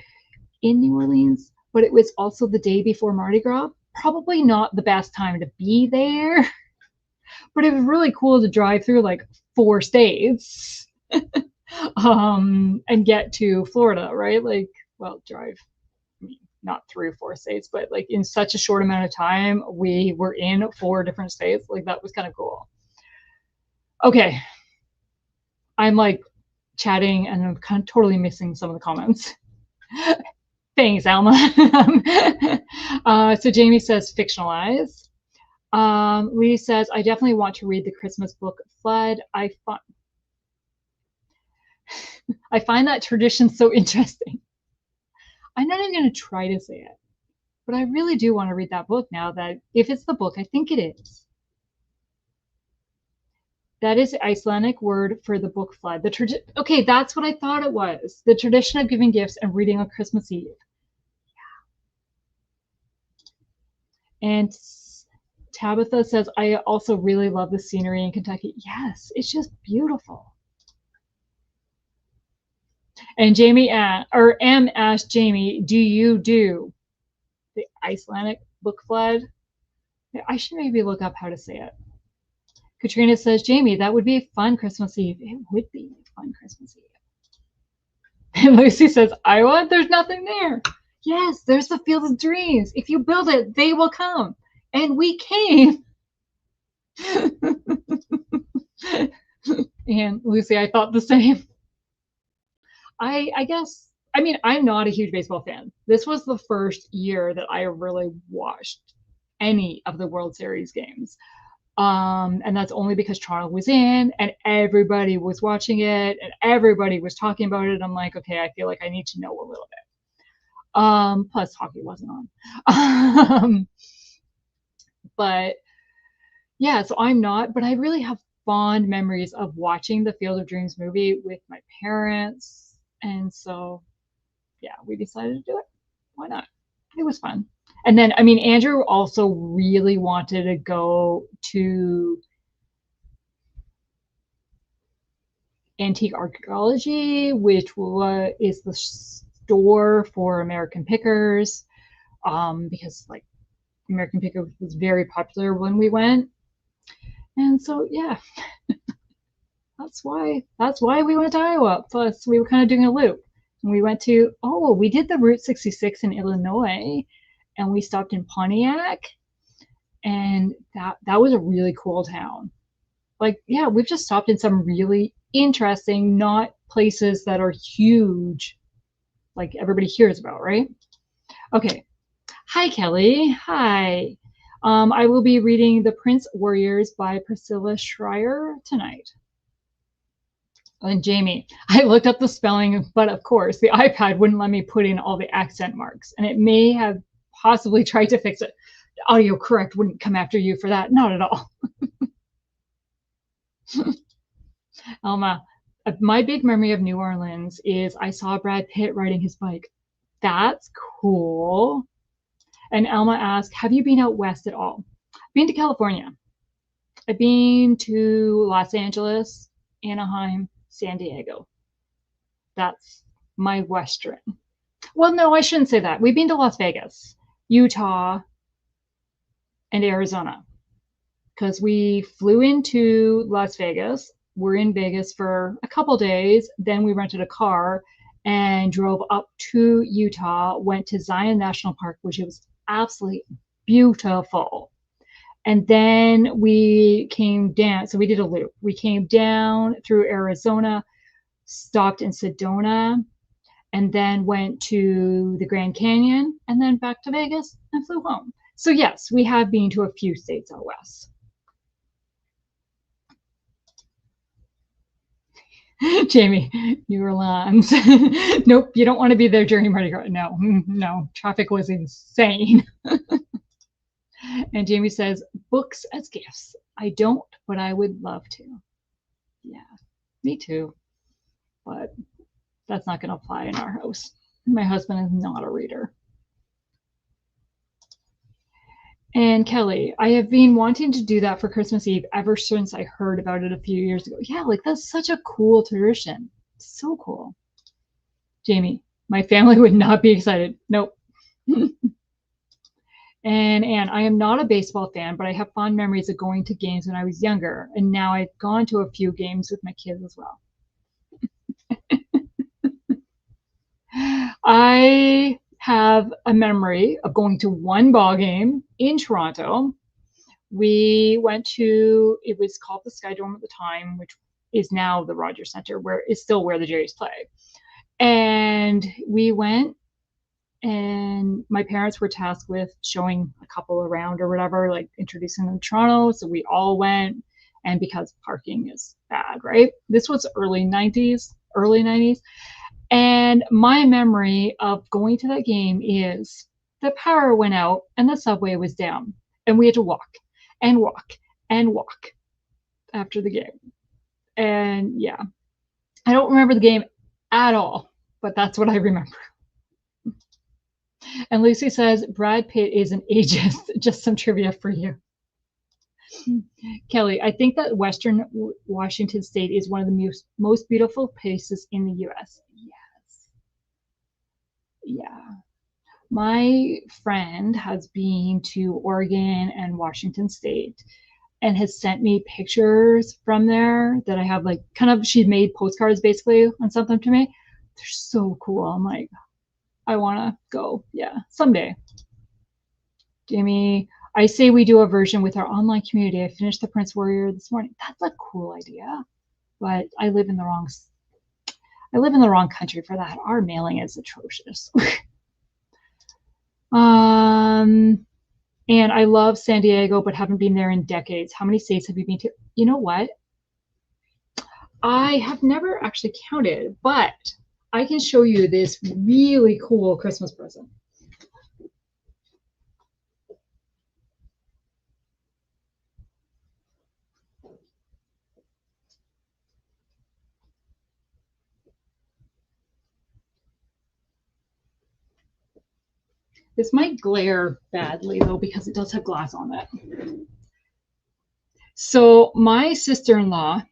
Speaker 1: in New Orleans, but it was also the day before Mardi Gras. Probably not the best time to be there, but it was really cool to drive through like 4 states and get to Florida, right? Like, well, drive, I mean, not through 4 states, but like in such a short amount of time, we were in 4 different states. Like, that was kind of cool. Okay. I'm like chatting and I'm kind of totally missing some of the comments. Thanks, Alma. So Jamie says fictionalized. Lee says, I definitely want to read the Christmas book Flood. I find that tradition so interesting. I'm not even going to try to say it, but I really do want to read that book now that if it's the book, I think it is. That is the Icelandic word for the book Flood. Okay, that's what I thought it was. The tradition of giving gifts and reading on Christmas Eve. Yeah. And Tabitha says, I also really love the scenery in Kentucky. Yes, it's just beautiful. And Jamie M asked Jamie, do you do the Icelandic book Flood? I should maybe look up how to say it. Katrina says, Jamie, that would be a fun Christmas Eve. It would be a fun Christmas Eve. And Lucy says, Iowa, there's nothing there. Yes, there's the Field of Dreams. If you build it, they will come. And we came. And Lucy, I thought the same. I guess, I mean, I'm not a huge baseball fan. This was the first year that I really watched any of the World Series games. And that's only because Toronto was in and everybody was watching it and everybody was talking about it. I'm like, okay, I feel like I need to know a little bit. Plus hockey wasn't on. But yeah, so I'm not, but I really have fond memories of watching the Field of Dreams movie with my parents. And so, yeah, we decided to do it. Why not? It was fun. And then, I mean, Andrew also really wanted to go to Antique Archaeology, which is the store for American Pickers, because like American Pickers was very popular when we went. And so, yeah, that's why we went to Iowa. Plus, we were kind of doing a loop. And we went to, we did the Route 66 in Illinois. And we stopped in Pontiac, and that was a really cool town. Like, yeah, we've just stopped in some really interesting, not places that are huge, like everybody hears about, right? Okay. Hi, Kelly. Hi. I will be reading The Prince Warriors by Priscilla Schreier tonight. And Jamie, I looked up the spelling, but of course, the iPad wouldn't let me put in all the accent marks, and it may have possibly tried to fix it. Audio correct wouldn't come after you for that. Not at all. Alma, my big memory of New Orleans is I saw Brad Pitt riding his bike. That's cool. And Alma asked, have you been out west at all? Been to California. I've been to Los Angeles, Anaheim, San Diego. That's my western. Well, no, I shouldn't say that. We've been to Las Vegas, Utah, and Arizona, because we flew into Las Vegas. We're in Vegas for a couple days. Then we rented a car and drove up to Utah, went to Zion National Park, which was absolutely beautiful. And then we came down. So we did a loop. We came down through Arizona, stopped in Sedona, and then went to the Grand Canyon, and then back to Vegas and flew home. So yes, we have been to a few states out west. Jamie, New Orleans. Nope, you don't want to be there during Mardi Gras. No, traffic was insane. And Jamie says, books as gifts. I don't, but I would love to. Yeah, me too. But that's not going to apply in our house. My husband is not a reader. And Kelly, I have been wanting to do that for Christmas Eve ever since I heard about it a few years ago. Yeah, like that's such a cool tradition. So cool. Jamie, my family would not be excited. Nope. And Anne, I am not a baseball fan, but I have fond memories of going to games when I was younger. And now I've gone to a few games with my kids as well. I have a memory of going to one ball game in Toronto. We went to, it was called the Sky Dome at the time, which is now the Rogers Center, where is still where the Jays play. And we went, and my parents were tasked with showing a couple around or whatever, like introducing them to Toronto. So we all went, and because parking is bad, right? This was early 90s. And my memory of going to that game is the power went out and the subway was down, and we had to walk and walk and walk after the game. And yeah, I don't remember the game at all, but that's what I remember. And Lucy says Brad Pitt is an ageist. Just some trivia for you. Kelly, I think that Western Washington State is one of the most beautiful places in the US. Yes. Yeah. My friend has been to Oregon and Washington State and has sent me pictures from there that I have, like, kind of, she made postcards basically and sent them to me. They're so cool. I'm like, I want to go. Yeah, someday. Jamie, I say we do a version with our online community. I finished the Prince Warrior this morning. That's a cool idea, but I live in the wrong country for that. Our mailing is atrocious. And I love San Diego, but haven't been there in decades. How many states have you been to? You know what? I have never actually counted, but I can show you this really cool Christmas present. This might glare badly though, because it does have glass on it. So my sister-in-law,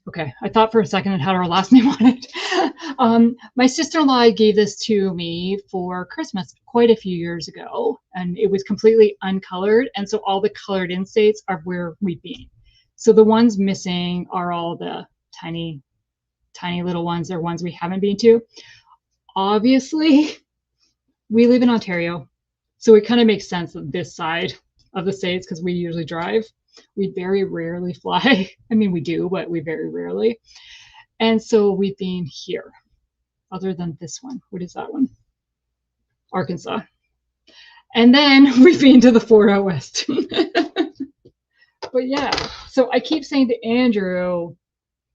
Speaker 1: okay, I thought for a second it had her last name on it. My sister-in-law gave this to me for Christmas quite a few years ago, and it was completely uncolored. And so all the colored in states are where we've been. So the ones missing are all the tiny, tiny little ones. They're ones we haven't been to. Obviously, we live in Ontario, so it kind of makes sense that this side of the states, because we usually drive. We very rarely fly. I mean, we do, but we very rarely. And so we've been here, other than this one. What is that one? Arkansas. And then we've been to the Fort out west. But yeah, so I keep saying to Andrew,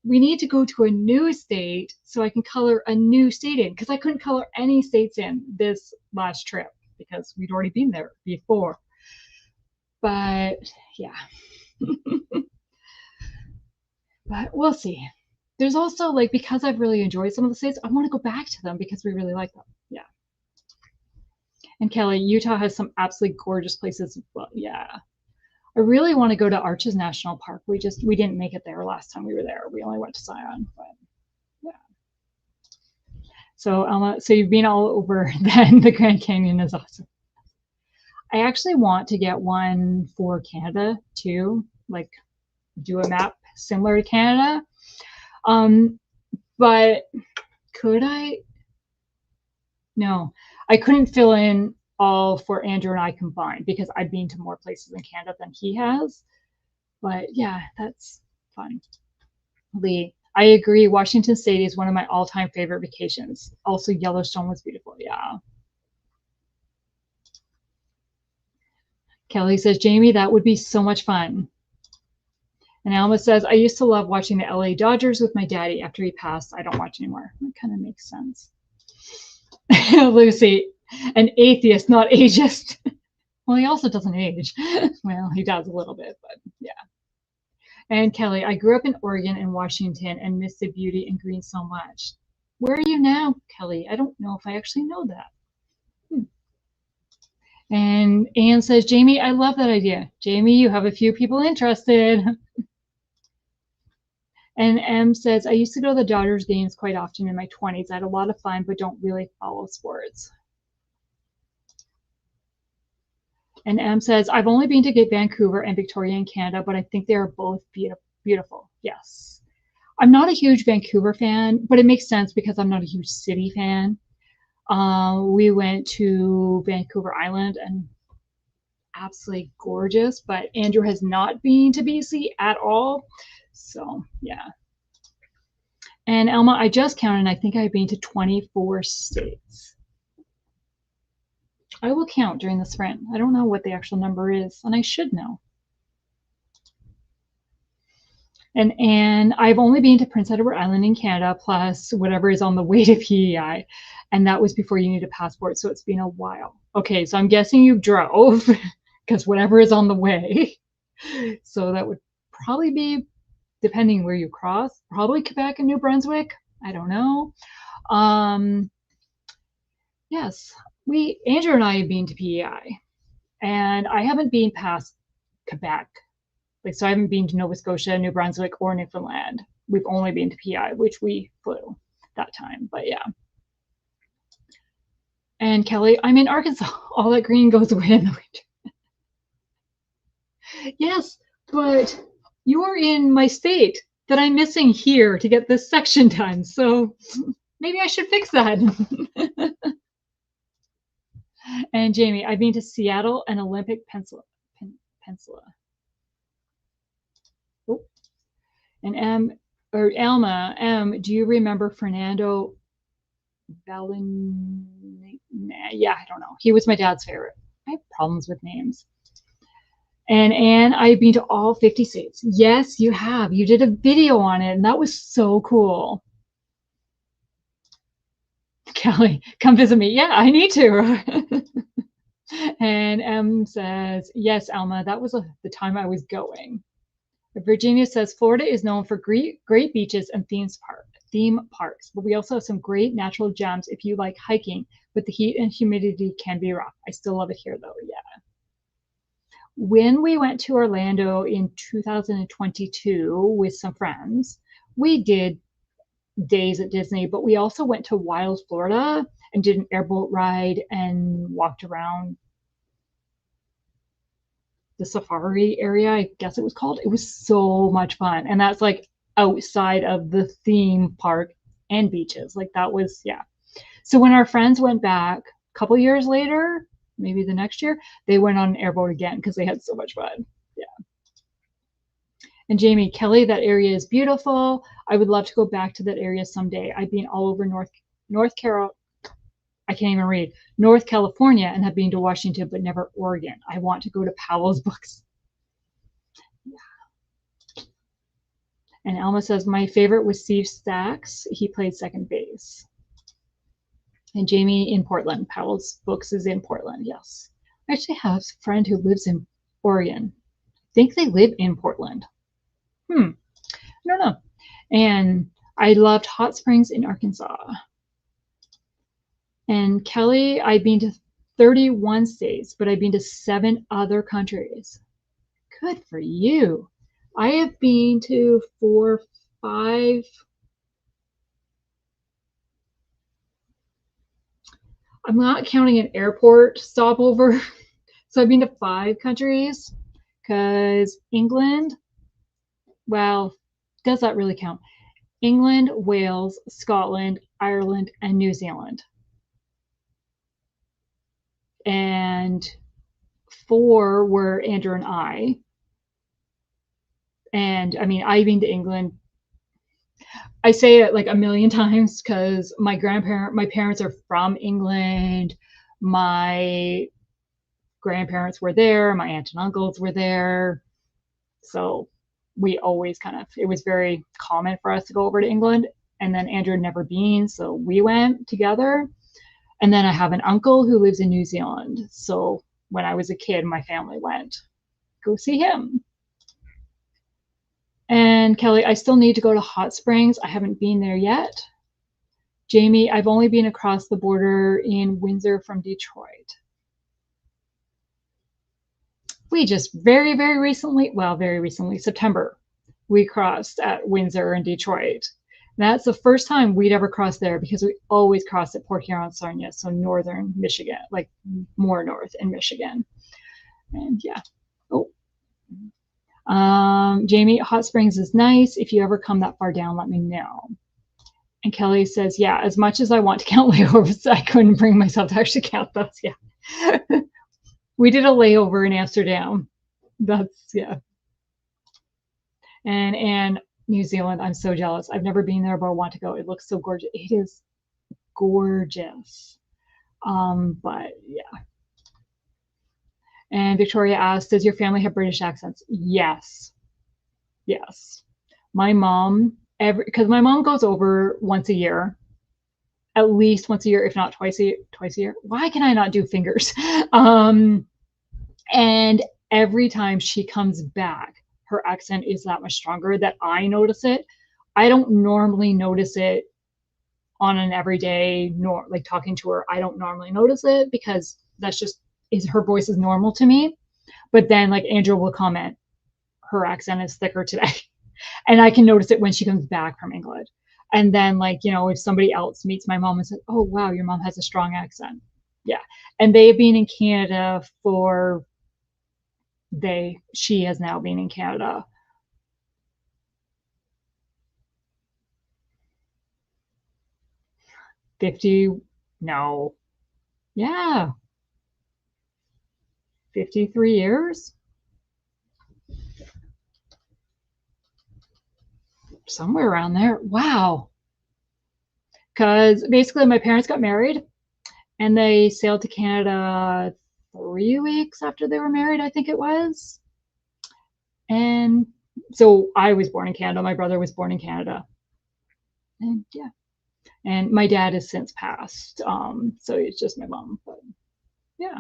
Speaker 1: we need to go to a new state so I can color a new state in, because I couldn't color any states in this last trip because we'd already been there before. But yeah. But we'll see. There's also, like, because I've really enjoyed some of the states, I want to go back to them because we really like them. Yeah. And Kelly, Utah has some absolutely gorgeous places. Well, yeah. I really want to go to Arches National Park. We didn't make it there last time we were there. We only went to Zion, but yeah. So Alma, so you've been all over then. The Grand Canyon is awesome. I actually want to get one for Canada too, like do a map similar to Canada. But could I? No, I couldn't fill in all for Andrew and I combined because I've been to more places in Canada than he has. But yeah, that's fun. Lee, I agree. Washington State is one of my all-time favorite vacations. Also, Yellowstone was beautiful. Yeah. Kelly says, Jamie, that would be so much fun. And Alma says, I used to love watching the LA Dodgers with my daddy. After he passed, I don't watch anymore. That kind of makes sense. Lucy, an atheist, not ageist. Well, he also doesn't age. Well, he does a little bit, but yeah. And Kelly, I grew up in Oregon and Washington and miss the beauty and green so much. Where are you now, Kelly? I don't know if I actually know that. And Anne says, Jamie, I love that idea. Jamie, you have a few people interested. And M says, I used to go to the Dodgers games quite often in my 20s. I had a lot of fun, but don't really follow sports. And M says, I've only been to Vancouver and Victoria in Canada, but I think they are both beautiful. Yes. I'm not a huge Vancouver fan, but it makes sense because I'm not a huge city fan. We went to Vancouver Island and absolutely gorgeous, but Andrew has not been to BC at all. So yeah. And Elma, I just counted. I think I've been to 24 states. I will count during the sprint. I don't know what the actual number is, and I should know. And I've only been to Prince Edward Island in Canada, plus whatever is on the way to PEI. And that was before you need a passport, so it's been a while. Okay, so I'm guessing you drove, because whatever is on the way. So that would probably be, depending where you cross, probably Quebec and New Brunswick. I don't know. Yes, Andrew and I have been to PEI, and I haven't been past Quebec. Like, so I haven't been to Nova Scotia, New Brunswick, or Newfoundland. We've only been to PEI, which we flew that time, but yeah. And Kelly, I'm in Arkansas. All that green goes away in the winter. Yes, but you're in my state that I'm missing here to get this section done. So maybe I should fix that. And Jamie, I've been to Seattle and Olympic Peninsula. Oh. And Elma, do you remember Fernando Bellin? Yeah, I don't know. He was my dad's favorite. I have problems with names. And Anne, I've been to all 50 states. Yes, you have. You did a video on it, and that was so cool. Kelly, come visit me. Yeah, I need to. And M says, yes, Alma, that was the time I was going. Virginia says, Florida is known for great beaches and theme parks, but we also have some great natural gems if you like hiking, but the heat and humidity can be rough. I still love it here, though, yeah. When we went to Orlando in 2022 with some friends, we did days at Disney, but we also went to Wild, Florida and did an airboat ride and walked around the safari area, I guess it was called. It was so much fun. And that's like outside of the theme park and beaches. Like that was, yeah. So when our friends went back a couple years later, maybe the next year, they went on an airboat again because they had so much fun. Yeah. And Jamie, Kelly, that area is beautiful. I would love to go back to that area someday. I've been all over North Carolina. I can't even read. North California and have been to Washington, but never Oregon. I want to go to Powell's Books. Yeah. And Alma says, my favorite was Steve Stacks. He played second base. And Jamie in Portland. Powell's Books is in Portland, yes. I actually have a friend who lives in Oregon. I think they live in Portland. I don't know. And I loved Hot Springs in Arkansas. And Kelly, I've been to 31 states, but I've been to 7 other countries. Good for you. I have been to 4, 5. I'm not counting an airport stopover. So I've been to 5 countries because England, well, does that really count? England, Wales, Scotland, Ireland, and New Zealand. And 4 were Andrew and I. And I mean, I've been to England. I say it like a million times because my parents are from England. My grandparents were there. My aunt and uncles were there. So we always it was very common for us to go over to England. And then Andrew had never been, so we went together. And then I have an uncle who lives in New Zealand. So when I was a kid, my family went go see him. And Kelly, I still need to go to Hot Springs. I haven't been there yet. Jamie, I've only been across the border in Windsor from Detroit. We just very, very recently, September, we crossed at Windsor in Detroit. That's the first time we'd ever crossed there because we always crossed at Port Huron, Sarnia, so northern Michigan, like more north in Michigan. And yeah. Jamie, Hot Springs is nice. If you ever come that far down, let me know. And Kelly says, yeah, as much as I want to count layovers, I couldn't bring myself to actually count those. Yeah. We did a layover in Amsterdam. That's, yeah. And New Zealand, I'm so jealous. I've never been there, but I want to go. It looks so gorgeous. It is gorgeous. But yeah. And Victoria asks, does your family have British accents? Yes. Yes. My mom, because my mom goes over once a year, at least once a year, if not twice a year. Why can I not do fingers? And every time she comes back, her accent is that much stronger that I notice it. I don't normally notice it on an everyday, nor like talking to her. I don't normally notice it because that's just her voice is normal to me. But then like Andrew will comment, her accent is thicker today. And I can notice it when she comes back from England. And then like, if somebody else meets my mom and says, oh wow, your mom has a strong accent. Yeah. And they have been in Canada she has now been in Canada. No. Yeah. 53 years? Somewhere around there. Wow. Because basically my parents got married and they sailed to Canada 3 weeks after they were married, I think it was. And so I was born in Canada. My brother was born in Canada. And yeah. And my dad has since passed. So it's just my mom. But yeah.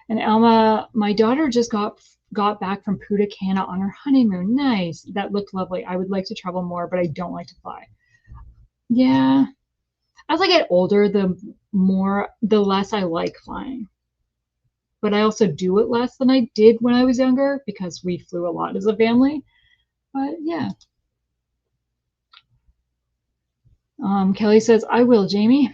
Speaker 1: And Alma, my daughter just got back from Punta Cana on her honeymoon. Nice. That looked lovely. I would like to travel more, but I don't like to fly. Yeah. As I get older, the less I like flying. But I also do it less than I did when I was younger because we flew a lot as a family. But yeah. Kelly says, I will, Jamie.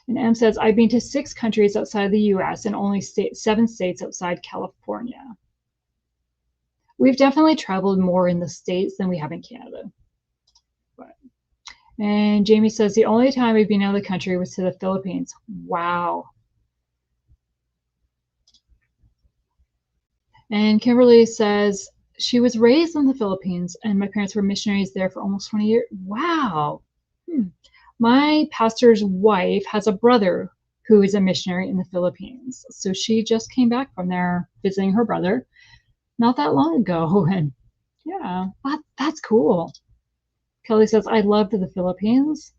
Speaker 1: And M says, I've been to 6 countries outside of the US and only 7 states outside California. We've definitely traveled more in the States than we have in Canada. And Jamie says, the only time I've been out of the country was to the Philippines. Wow. And Kimberly says, she was raised in the Philippines and my parents were missionaries there for almost 20 years. Wow. My pastor's wife has a brother who is a missionary in the Philippines. So she just came back from there visiting her brother not that long ago. And yeah, that's cool. Kelly says, I loved the Philippines.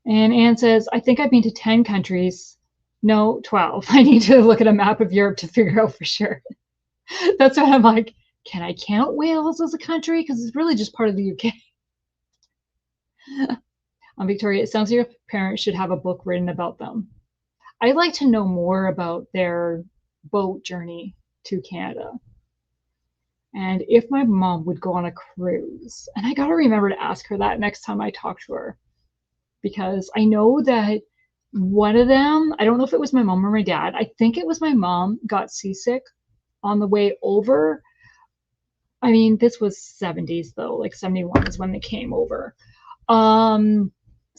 Speaker 1: And Anne says, I think I've been to 10 countries. No, 12. I need to look at a map of Europe to figure out for sure. That's what I'm like, can I count Wales as a country? Because it's really just part of the UK. Victoria, it sounds like your parents should have a book written about them. I'd like to know more about their boat journey to Canada. And if my mom would go on a cruise, and I got to remember to ask her that next time I talk to her, because I know that one of them, I don't know if it was my mom or my dad, I think it was my mom, got seasick on the way over. I mean, this was 70s though, like 71 is when they came over.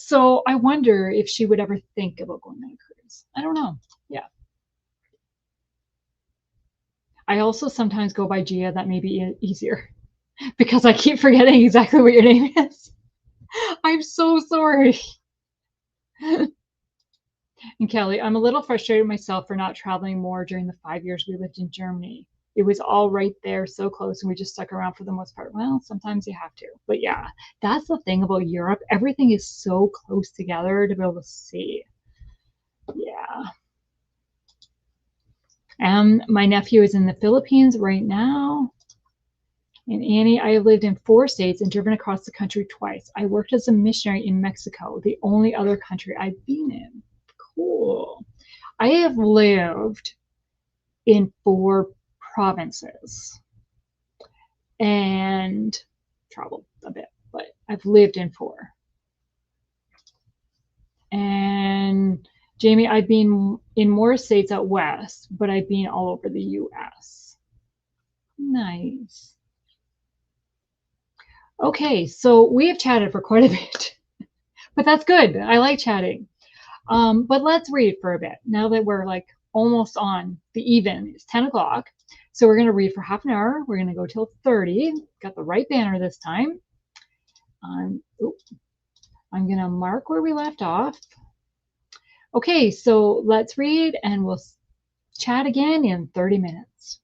Speaker 1: So I wonder if she would ever think about going on a cruise. I don't know. Yeah. I also sometimes go by Gia. That may be easier because I keep forgetting exactly what your name is. I'm so sorry. And Kelly, I'm a little frustrated myself for not traveling more during the 5 years we lived in Germany. It was all right there, so close, and we just stuck around for the most part. Well, sometimes you have to. But yeah, that's the thing about Europe. Everything is so close together to be able to see. Yeah. My nephew is in the Philippines right now. And Annie, I have lived in 4 states and driven across the country twice. I worked as a missionary in Mexico, the only other country I've been in. Cool. I have lived in 4 provinces and traveled a bit, but I've lived in 4. And Jamie, I've been in more states out west, but I've been all over the US. Nice. Okay, so we have chatted for quite a bit, but that's good. I like chatting. But let's read for a bit now that we're like almost on the even. It's 10 o'clock. So we're going to read for half an hour. We're going to go till 30. Got the right banner this time. I'm going to mark where we left off. Okay, so let's read and we'll chat again in 30 minutes.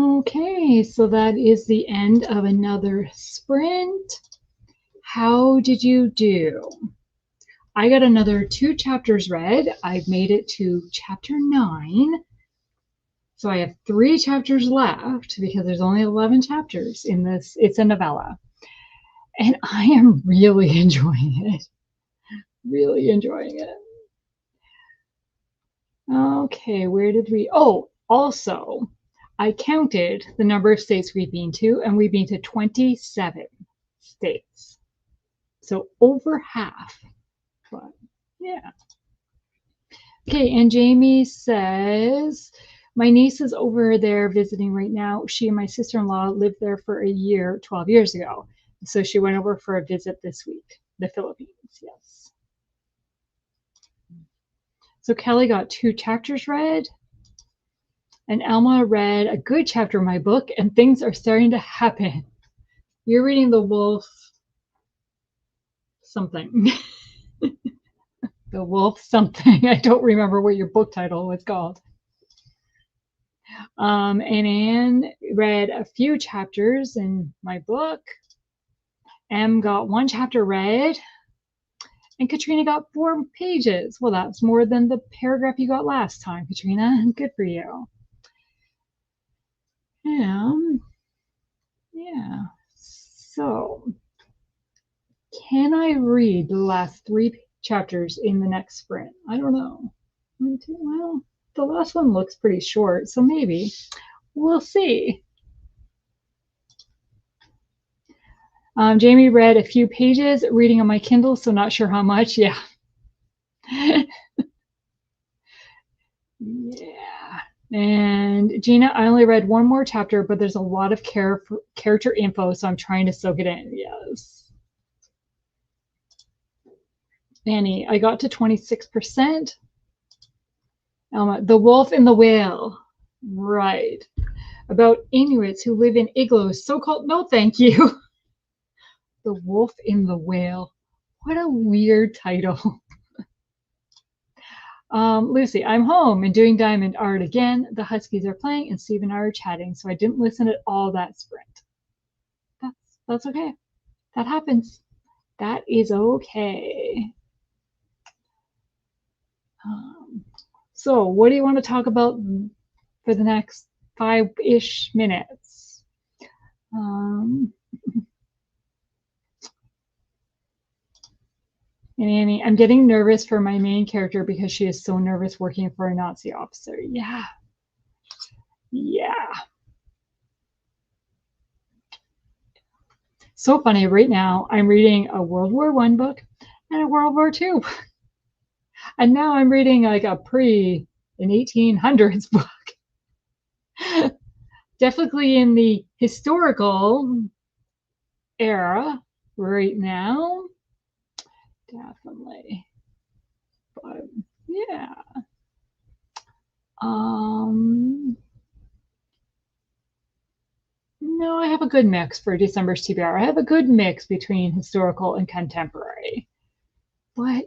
Speaker 1: Okay, so that is the end of another sprint. How did you do? I got another 2 chapters read. I've made it to chapter 9. So I have 3 chapters left because there's only 11 chapters in this. It's a novella. And I am really enjoying it. Really enjoying it. Okay, where did we? Oh, also, I counted the number of states we've been to, and we've been to 27 states. So over half. But yeah. Okay, and Jamie says, my niece is over there visiting right now. She and my sister-in-law lived there for a year, 12 years ago. So she went over for a visit this week, the Philippines, yes. So Kelly got 2 chapters read, and Alma read a good chapter of my book, and things are starting to happen. You're reading The Wolf something. The Wolf something. I don't remember what your book title was called. And Anne read a few chapters in my book. Em got 1 chapter read. And Katrina got 4 pages. Well, that's more than the paragraph you got last time, Katrina. Good for you. Yeah. So, can I read the last 3 chapters in the next sprint? I don't know. Well, the last one looks pretty short, so maybe. We'll see. Jamie read a few pages, reading on my Kindle, so not sure how much. Yeah. Yeah. And Gina, I only read 1 more chapter, but there's a lot of character info, so I'm trying to soak it in. Yes. Annie, I got to 26%. Elma, The Wolf and the Whale. Right. About Inuits who live in igloos. So-called, no thank you. The Wolf in the Whale. What a weird title. Lucy, I'm home and doing diamond art again. The Huskies are playing and Steve and I are chatting, so I didn't listen at all that sprint. That's okay. That happens. That is okay. So what do you want to talk about for the next 5-ish minutes? And Annie, I'm getting nervous for my main character because she is so nervous working for a Nazi officer. Yeah. So funny. Right now, I'm reading a World War I book and a World War II. And now I'm reading like a an 1800s book. Definitely in the historical era right now. Definitely. But yeah. No, I have a good mix for December's TBR. I have a good mix between historical and contemporary. But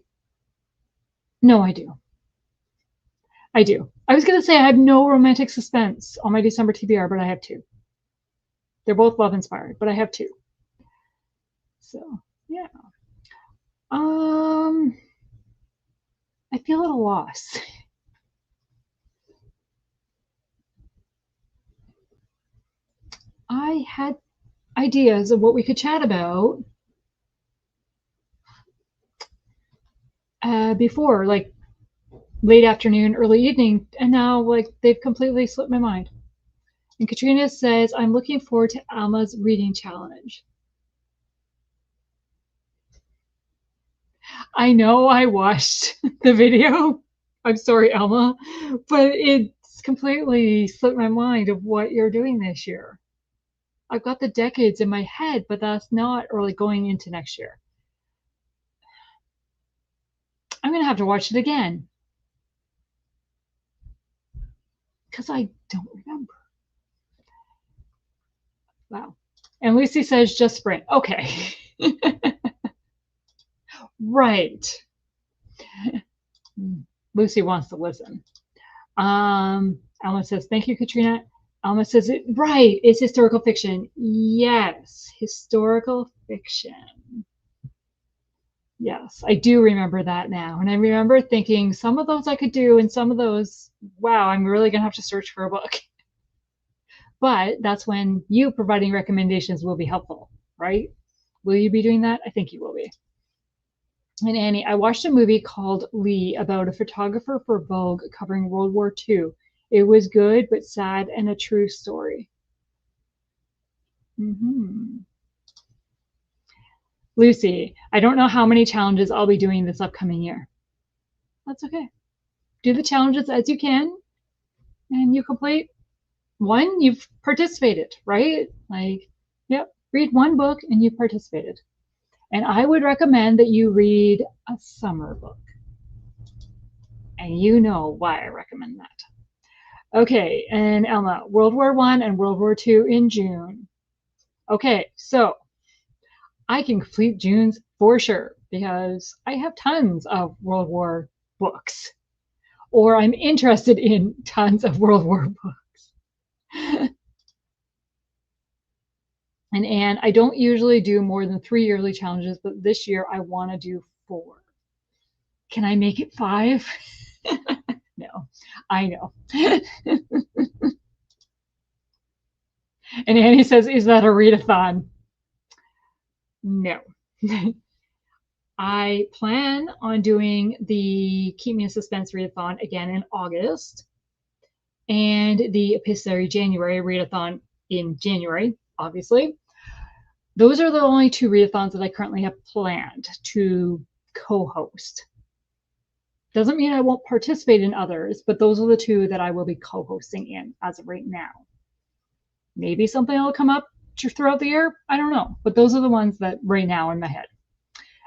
Speaker 1: no, I do. I do. I was going to say I have no romantic suspense on my December TBR, but I have 2. They're both love inspired, but I have 2. So, yeah. I feel at a loss. I had ideas of what we could chat about before, like late afternoon, early evening, and now like they've completely slipped my mind. And Katrina says, I'm looking forward to Alma's reading challenge. I know I watched the video. I'm sorry, Alma, but it's completely slipped my mind of what you're doing this year. I've got the decades in my head, but that's not really going into next year. I'm going to have to watch it again because I don't remember. Wow. And Lucy says just sprint. Okay. Right. Lucy wants to listen. Alan says, thank you, Katrina. Alma says it right. It's historical fiction. Yes, historical fiction. Yes, I do remember that now. And I remember thinking some of those I could do, and some of those, wow, I'm really going to have to search for a book. But that's when you providing recommendations will be helpful, right? Will you be doing that? I think you will be. And Annie, I watched a movie called Lee about a photographer for Vogue covering World War II. It was good, but sad and a true story. Lucy, I don't know how many challenges I'll be doing this upcoming year. That's okay. Do the challenges as you can, and you complete one, you've participated, right? Like, yep, read one book and you've participated. And I would recommend that you read a summer book. And you know why I recommend that. Okay, and Elma, World War I and World War II in June. Okay, so I can complete June's for sure because I have tons of World War books, or I'm interested in tons of World War books. And Anne, I don't usually do more than 3 yearly challenges, but this year I want to do 4. Can I make it 5? No, I know. And Annie says, is that a readathon? No. I plan on doing the Keep Me in Suspense readathon again in August, and the Epistolary January readathon in January, obviously. Those are the only 2 readathons that I currently have planned to co-host. Doesn't mean I won't participate in others, but those are the 2 that I will be co-hosting in as of right now. Maybe something will come up throughout the year. I don't know, but those are the ones that right now in my head.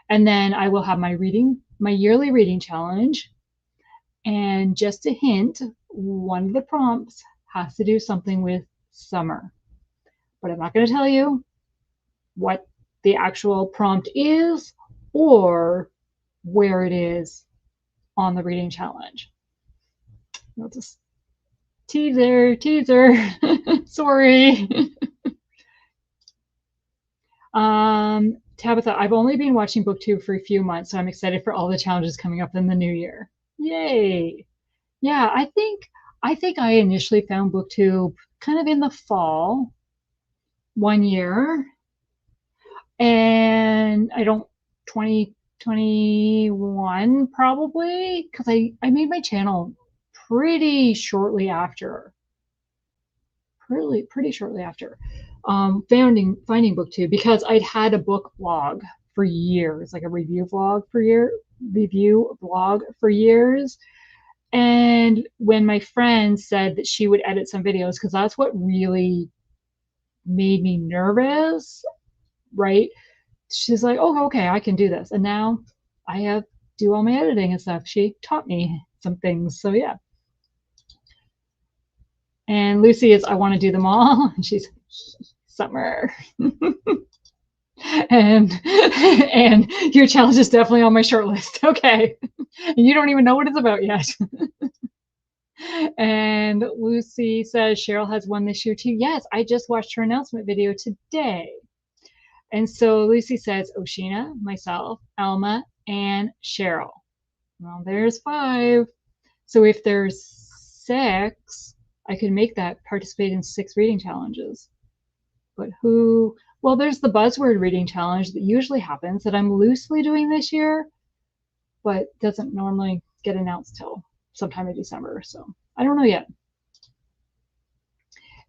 Speaker 1: And then I will have my yearly reading challenge. And just a hint, one of the prompts has to do something with summer. But I'm not going to tell you what the actual prompt is or where it is on the reading challenge. I'll just teaser. Sorry. Tabitha, I've only been watching BookTube for a few months, so I'm excited for all the challenges coming up in the new year. Yay. Yeah, I think I initially found BookTube kind of in the fall one year. And 2021 probably, because I made my channel pretty shortly after. Pretty shortly after finding BookTube, because I'd had a book blog for years, like a review blog for years. And when my friend said that she would edit some videos, because that's what really made me nervous, right? She's like, oh, okay, I can do this. And now I have do all my editing and stuff. She taught me some things. So yeah. And Lucy is, I want to do them all. And she's summer. and your challenge is definitely on my short list. Okay. And you don't even know what it's about yet. And Lucy says Cheryl has won this year too. Yes, I just watched her announcement video today. And so Lucy says Oshina, myself, Alma, and Cheryl. Well, there's 5. So if there's 6, I could make that participate in 6 reading challenges. But who? Well, there's the buzzword reading challenge that usually happens that I'm loosely doing this year, but doesn't normally get announced till sometime in December. So I don't know yet.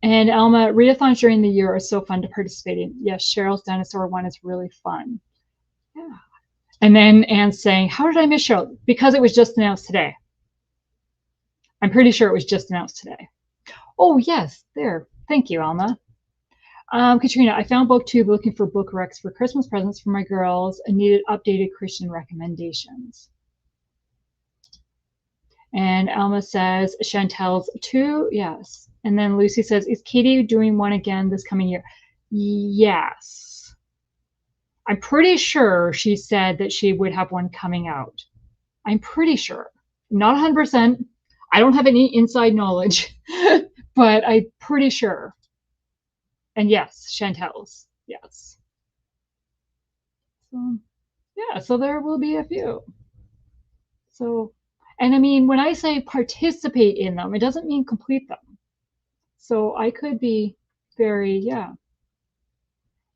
Speaker 1: And Alma, readathons during the year are so fun to participate in. Yes, Cheryl's dinosaur one is really fun. Yeah. And then Anne's saying, how did I miss Cheryl? Because it was just announced today. I'm pretty sure it was just announced today. Oh, yes, there. Thank you, Alma. Katrina, I found BookTube looking for book recs for Christmas presents for my girls and needed updated Christian recommendations. And Alma says, Chantel's 2, yes. And then Lucy says, is Katie doing one again this coming year? Yes. I'm pretty sure she said that she would have one coming out. I'm pretty sure. Not 100%. I don't have any inside knowledge. but I'm pretty sure. And yes, Chantel's. Yes. So, yeah, so there will be a few. So, and I mean, when I say participate in them, it doesn't mean complete them. So I could be very, yeah.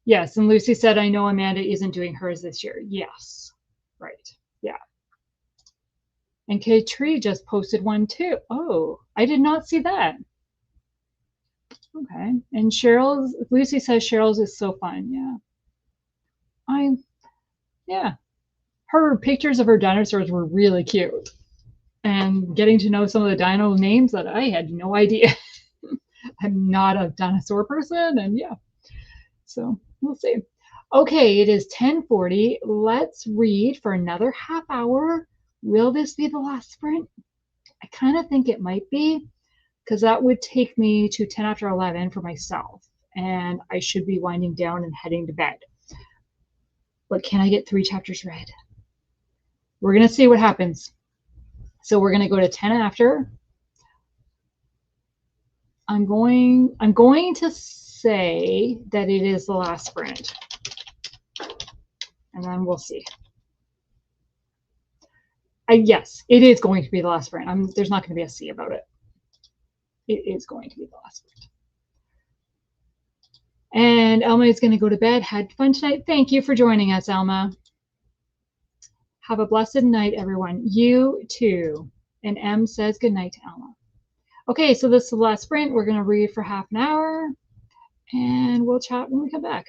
Speaker 1: Yes, and Lucy said, I know Amanda isn't doing hers this year. Yes, right. Yeah. And K Tree just posted one too. Oh, I did not see that. Okay. And Cheryl's, Lucy says Cheryl's is so fun. Yeah. I, yeah. Her pictures of her dinosaurs were really cute. And getting to know some of the dino names that I had no idea. I'm not a dinosaur person. And yeah. So we'll see. Okay, it is 10:40. Let's read for another half hour. Will this be the last sprint? I kind of think it might be, because that would take me to 10 after 11 for myself, and I should be winding down and heading to bed. But can I get 3 chapters read? We're going to see what happens. So we're going to go to 10 after. I'm going to say that it is the last sprint. And then we'll see. Yes, it is going to be the last sprint. There's not going to be a C about it. It is going to be the last sprint. And Elma is going to go to bed. Had fun tonight. Thank you for joining us, Elma. Have a blessed night, everyone. You too. And M says good night to Elma. Okay, so this is the last sprint. We're going to read for half an hour, and we'll chat when we come back.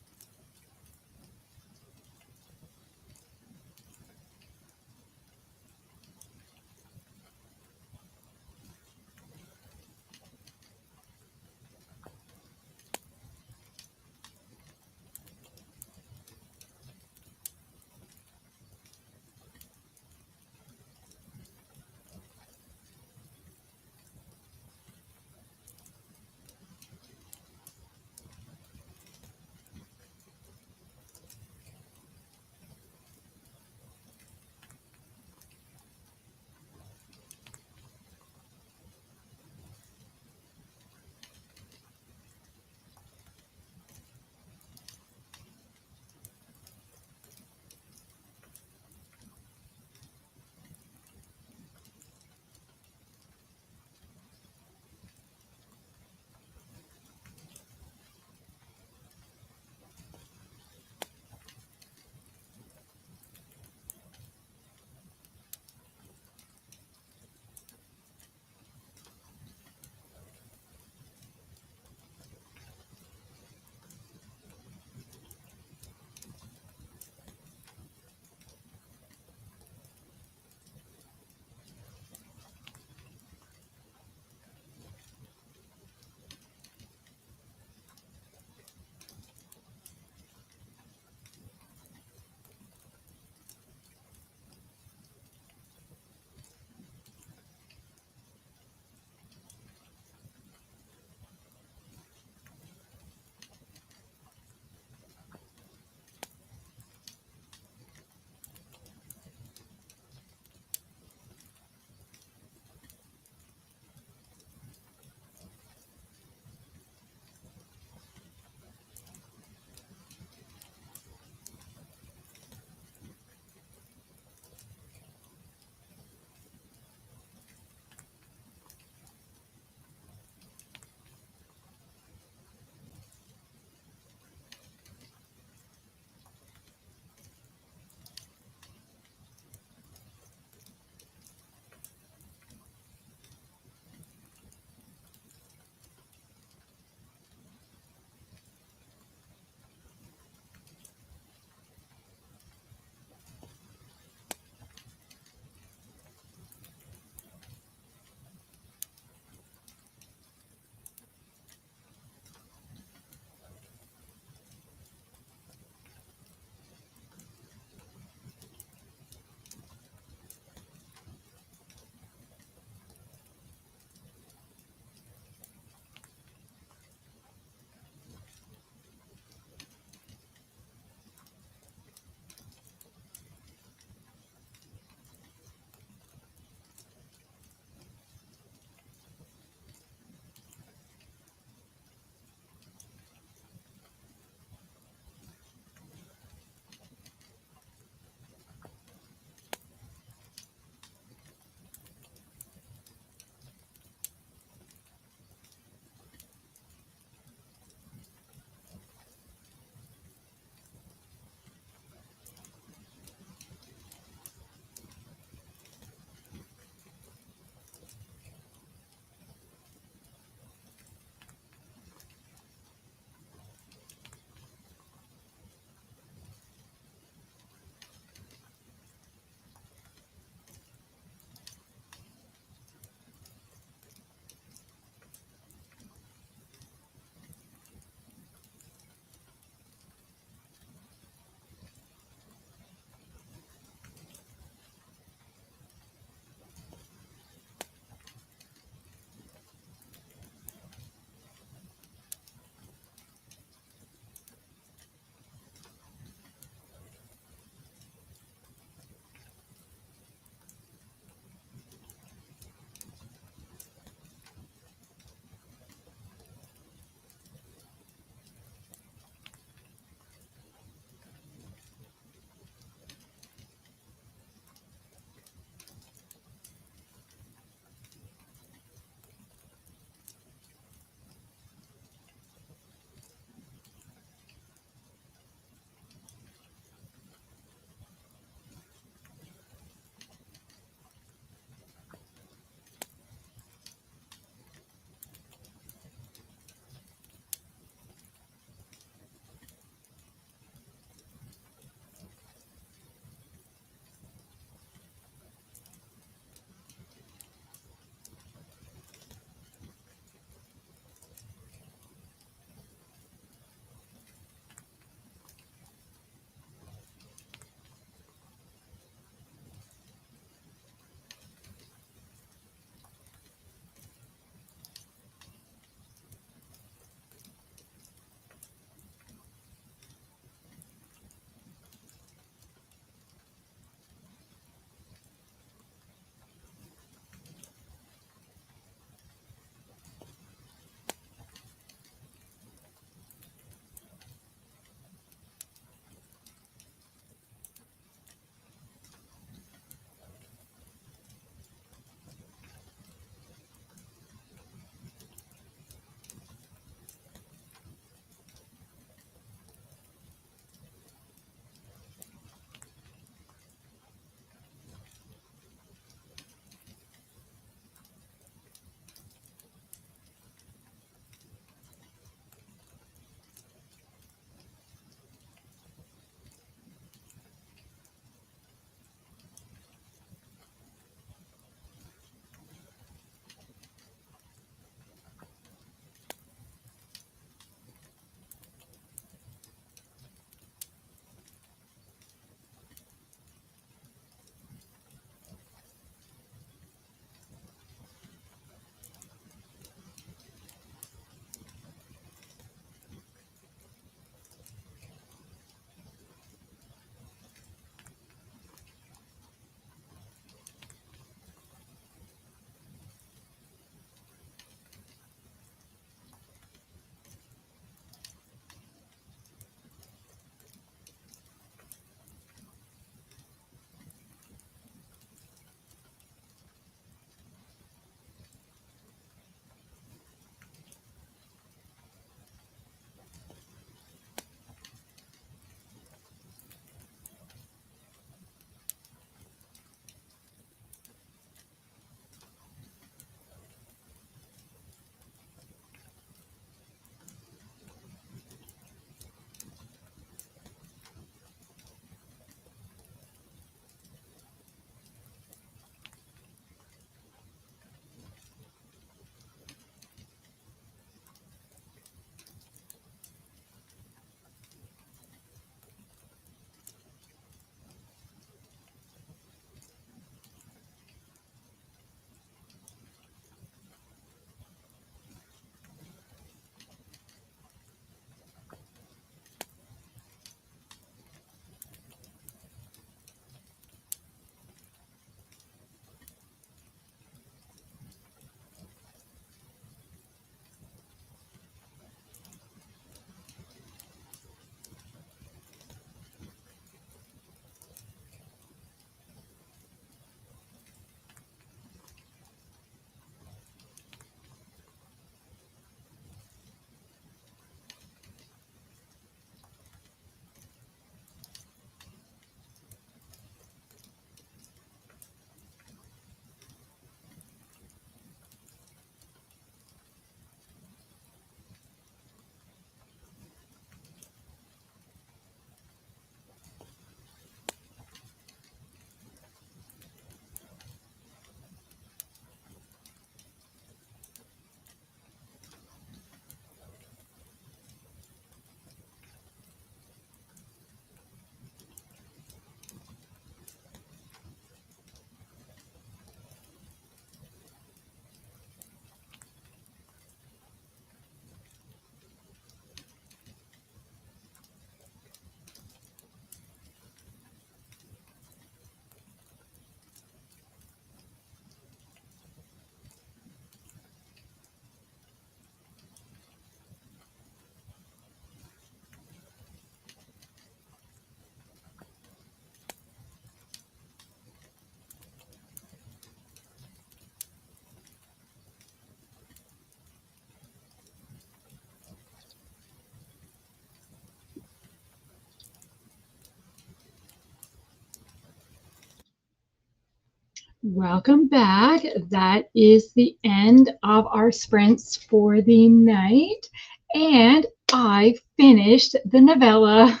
Speaker 1: Welcome back. That is the end of our sprints for the night. And I finished the novella.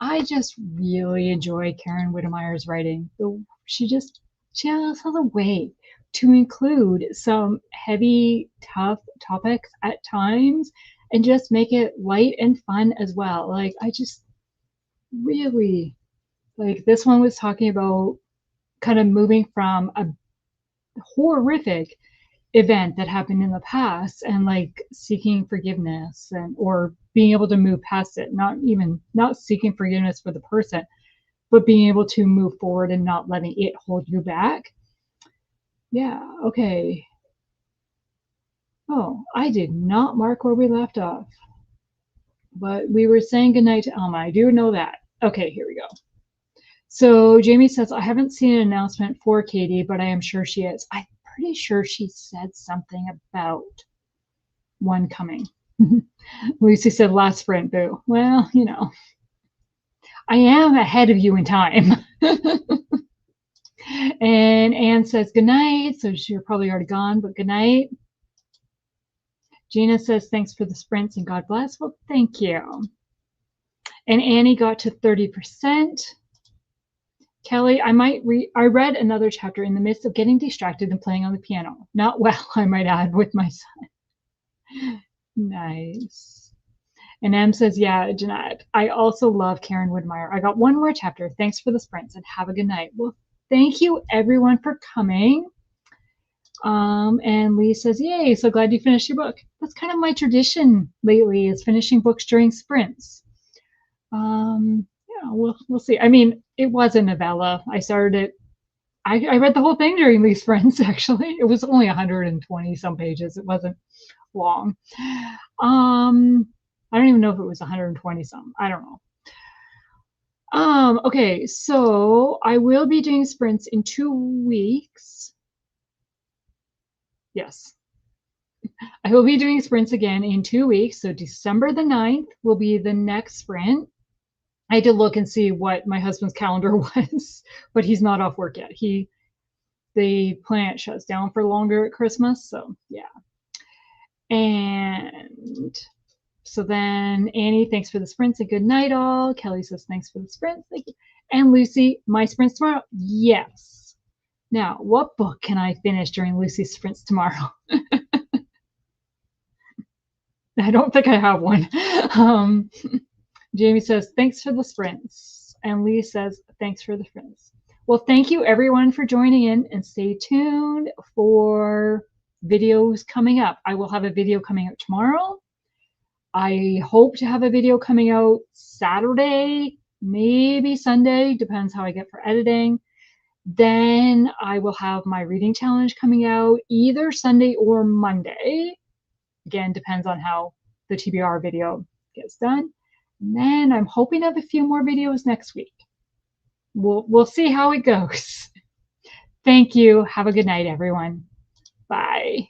Speaker 1: I just really enjoy Karen Whittemeyer's writing. She just she has a way to include some heavy, tough topics at times and just make it light and fun as well. Like I just really like this one was talking about kind of moving from a horrific event that happened in the past and like seeking forgiveness and or being able to move past it, not seeking forgiveness for the person, but being able to move forward and not letting it hold you back. Yeah, okay. Oh, I did not mark where we left off, but we were saying goodnight to Elma. I do know that. Okay, here we go. So Jamie says, I haven't seen an announcement for Katie, but I am sure she is. I'm pretty sure she said something about one coming. Lucy said, last sprint, boo. Well, I am ahead of you in time. And Anne says, good night. So you're probably already gone, but good night. Gina says, thanks for the sprints and God bless. Well, thank you. And Annie got to 30%. Kelly, I read another chapter in the midst of getting distracted and playing on the piano. Not well, I might add, with my son. Nice. And Em says, yeah, Jeanette, I also love Karen Whitmeyer. I got one more chapter. Thanks for the sprints and have a good night. Well, thank you everyone for coming. And Lee says, yay, so glad you finished your book. That's kind of my tradition lately, is finishing books during sprints. Yeah, we'll see. I mean, it was a novella. I started it. I read the whole thing during these sprints, actually. It was only 120 some pages. It wasn't long. I don't even know if it was 120 some. I don't know. Okay, so I will be doing sprints in 2 weeks. Yes. I will be doing sprints again in 2 weeks. So December the 9th will be the next sprint. I had to look and see what my husband's calendar was, but he's not off work yet. The plant shuts down for longer at Christmas, so yeah. And so then Annie, thanks for the sprints and good night all. Kelly says, thanks for the sprints. Thank you. And Lucy, my sprints tomorrow? Yes. Now, what book can I finish during Lucy's sprints tomorrow? I don't think I have one. Jamie says, thanks for the sprints. And Lee says, thanks for the sprints. Well, thank you everyone for joining in, and stay tuned for videos coming up. I will have a video coming out tomorrow. I hope to have a video coming out Saturday, maybe Sunday, depends how I get for editing. Then I will have my reading challenge coming out either Sunday or Monday. Again, depends on how the TBR video gets done. And then I'm hoping to have a few more videos next week. We'll see how it goes. Thank you. Have a good night, everyone. Bye.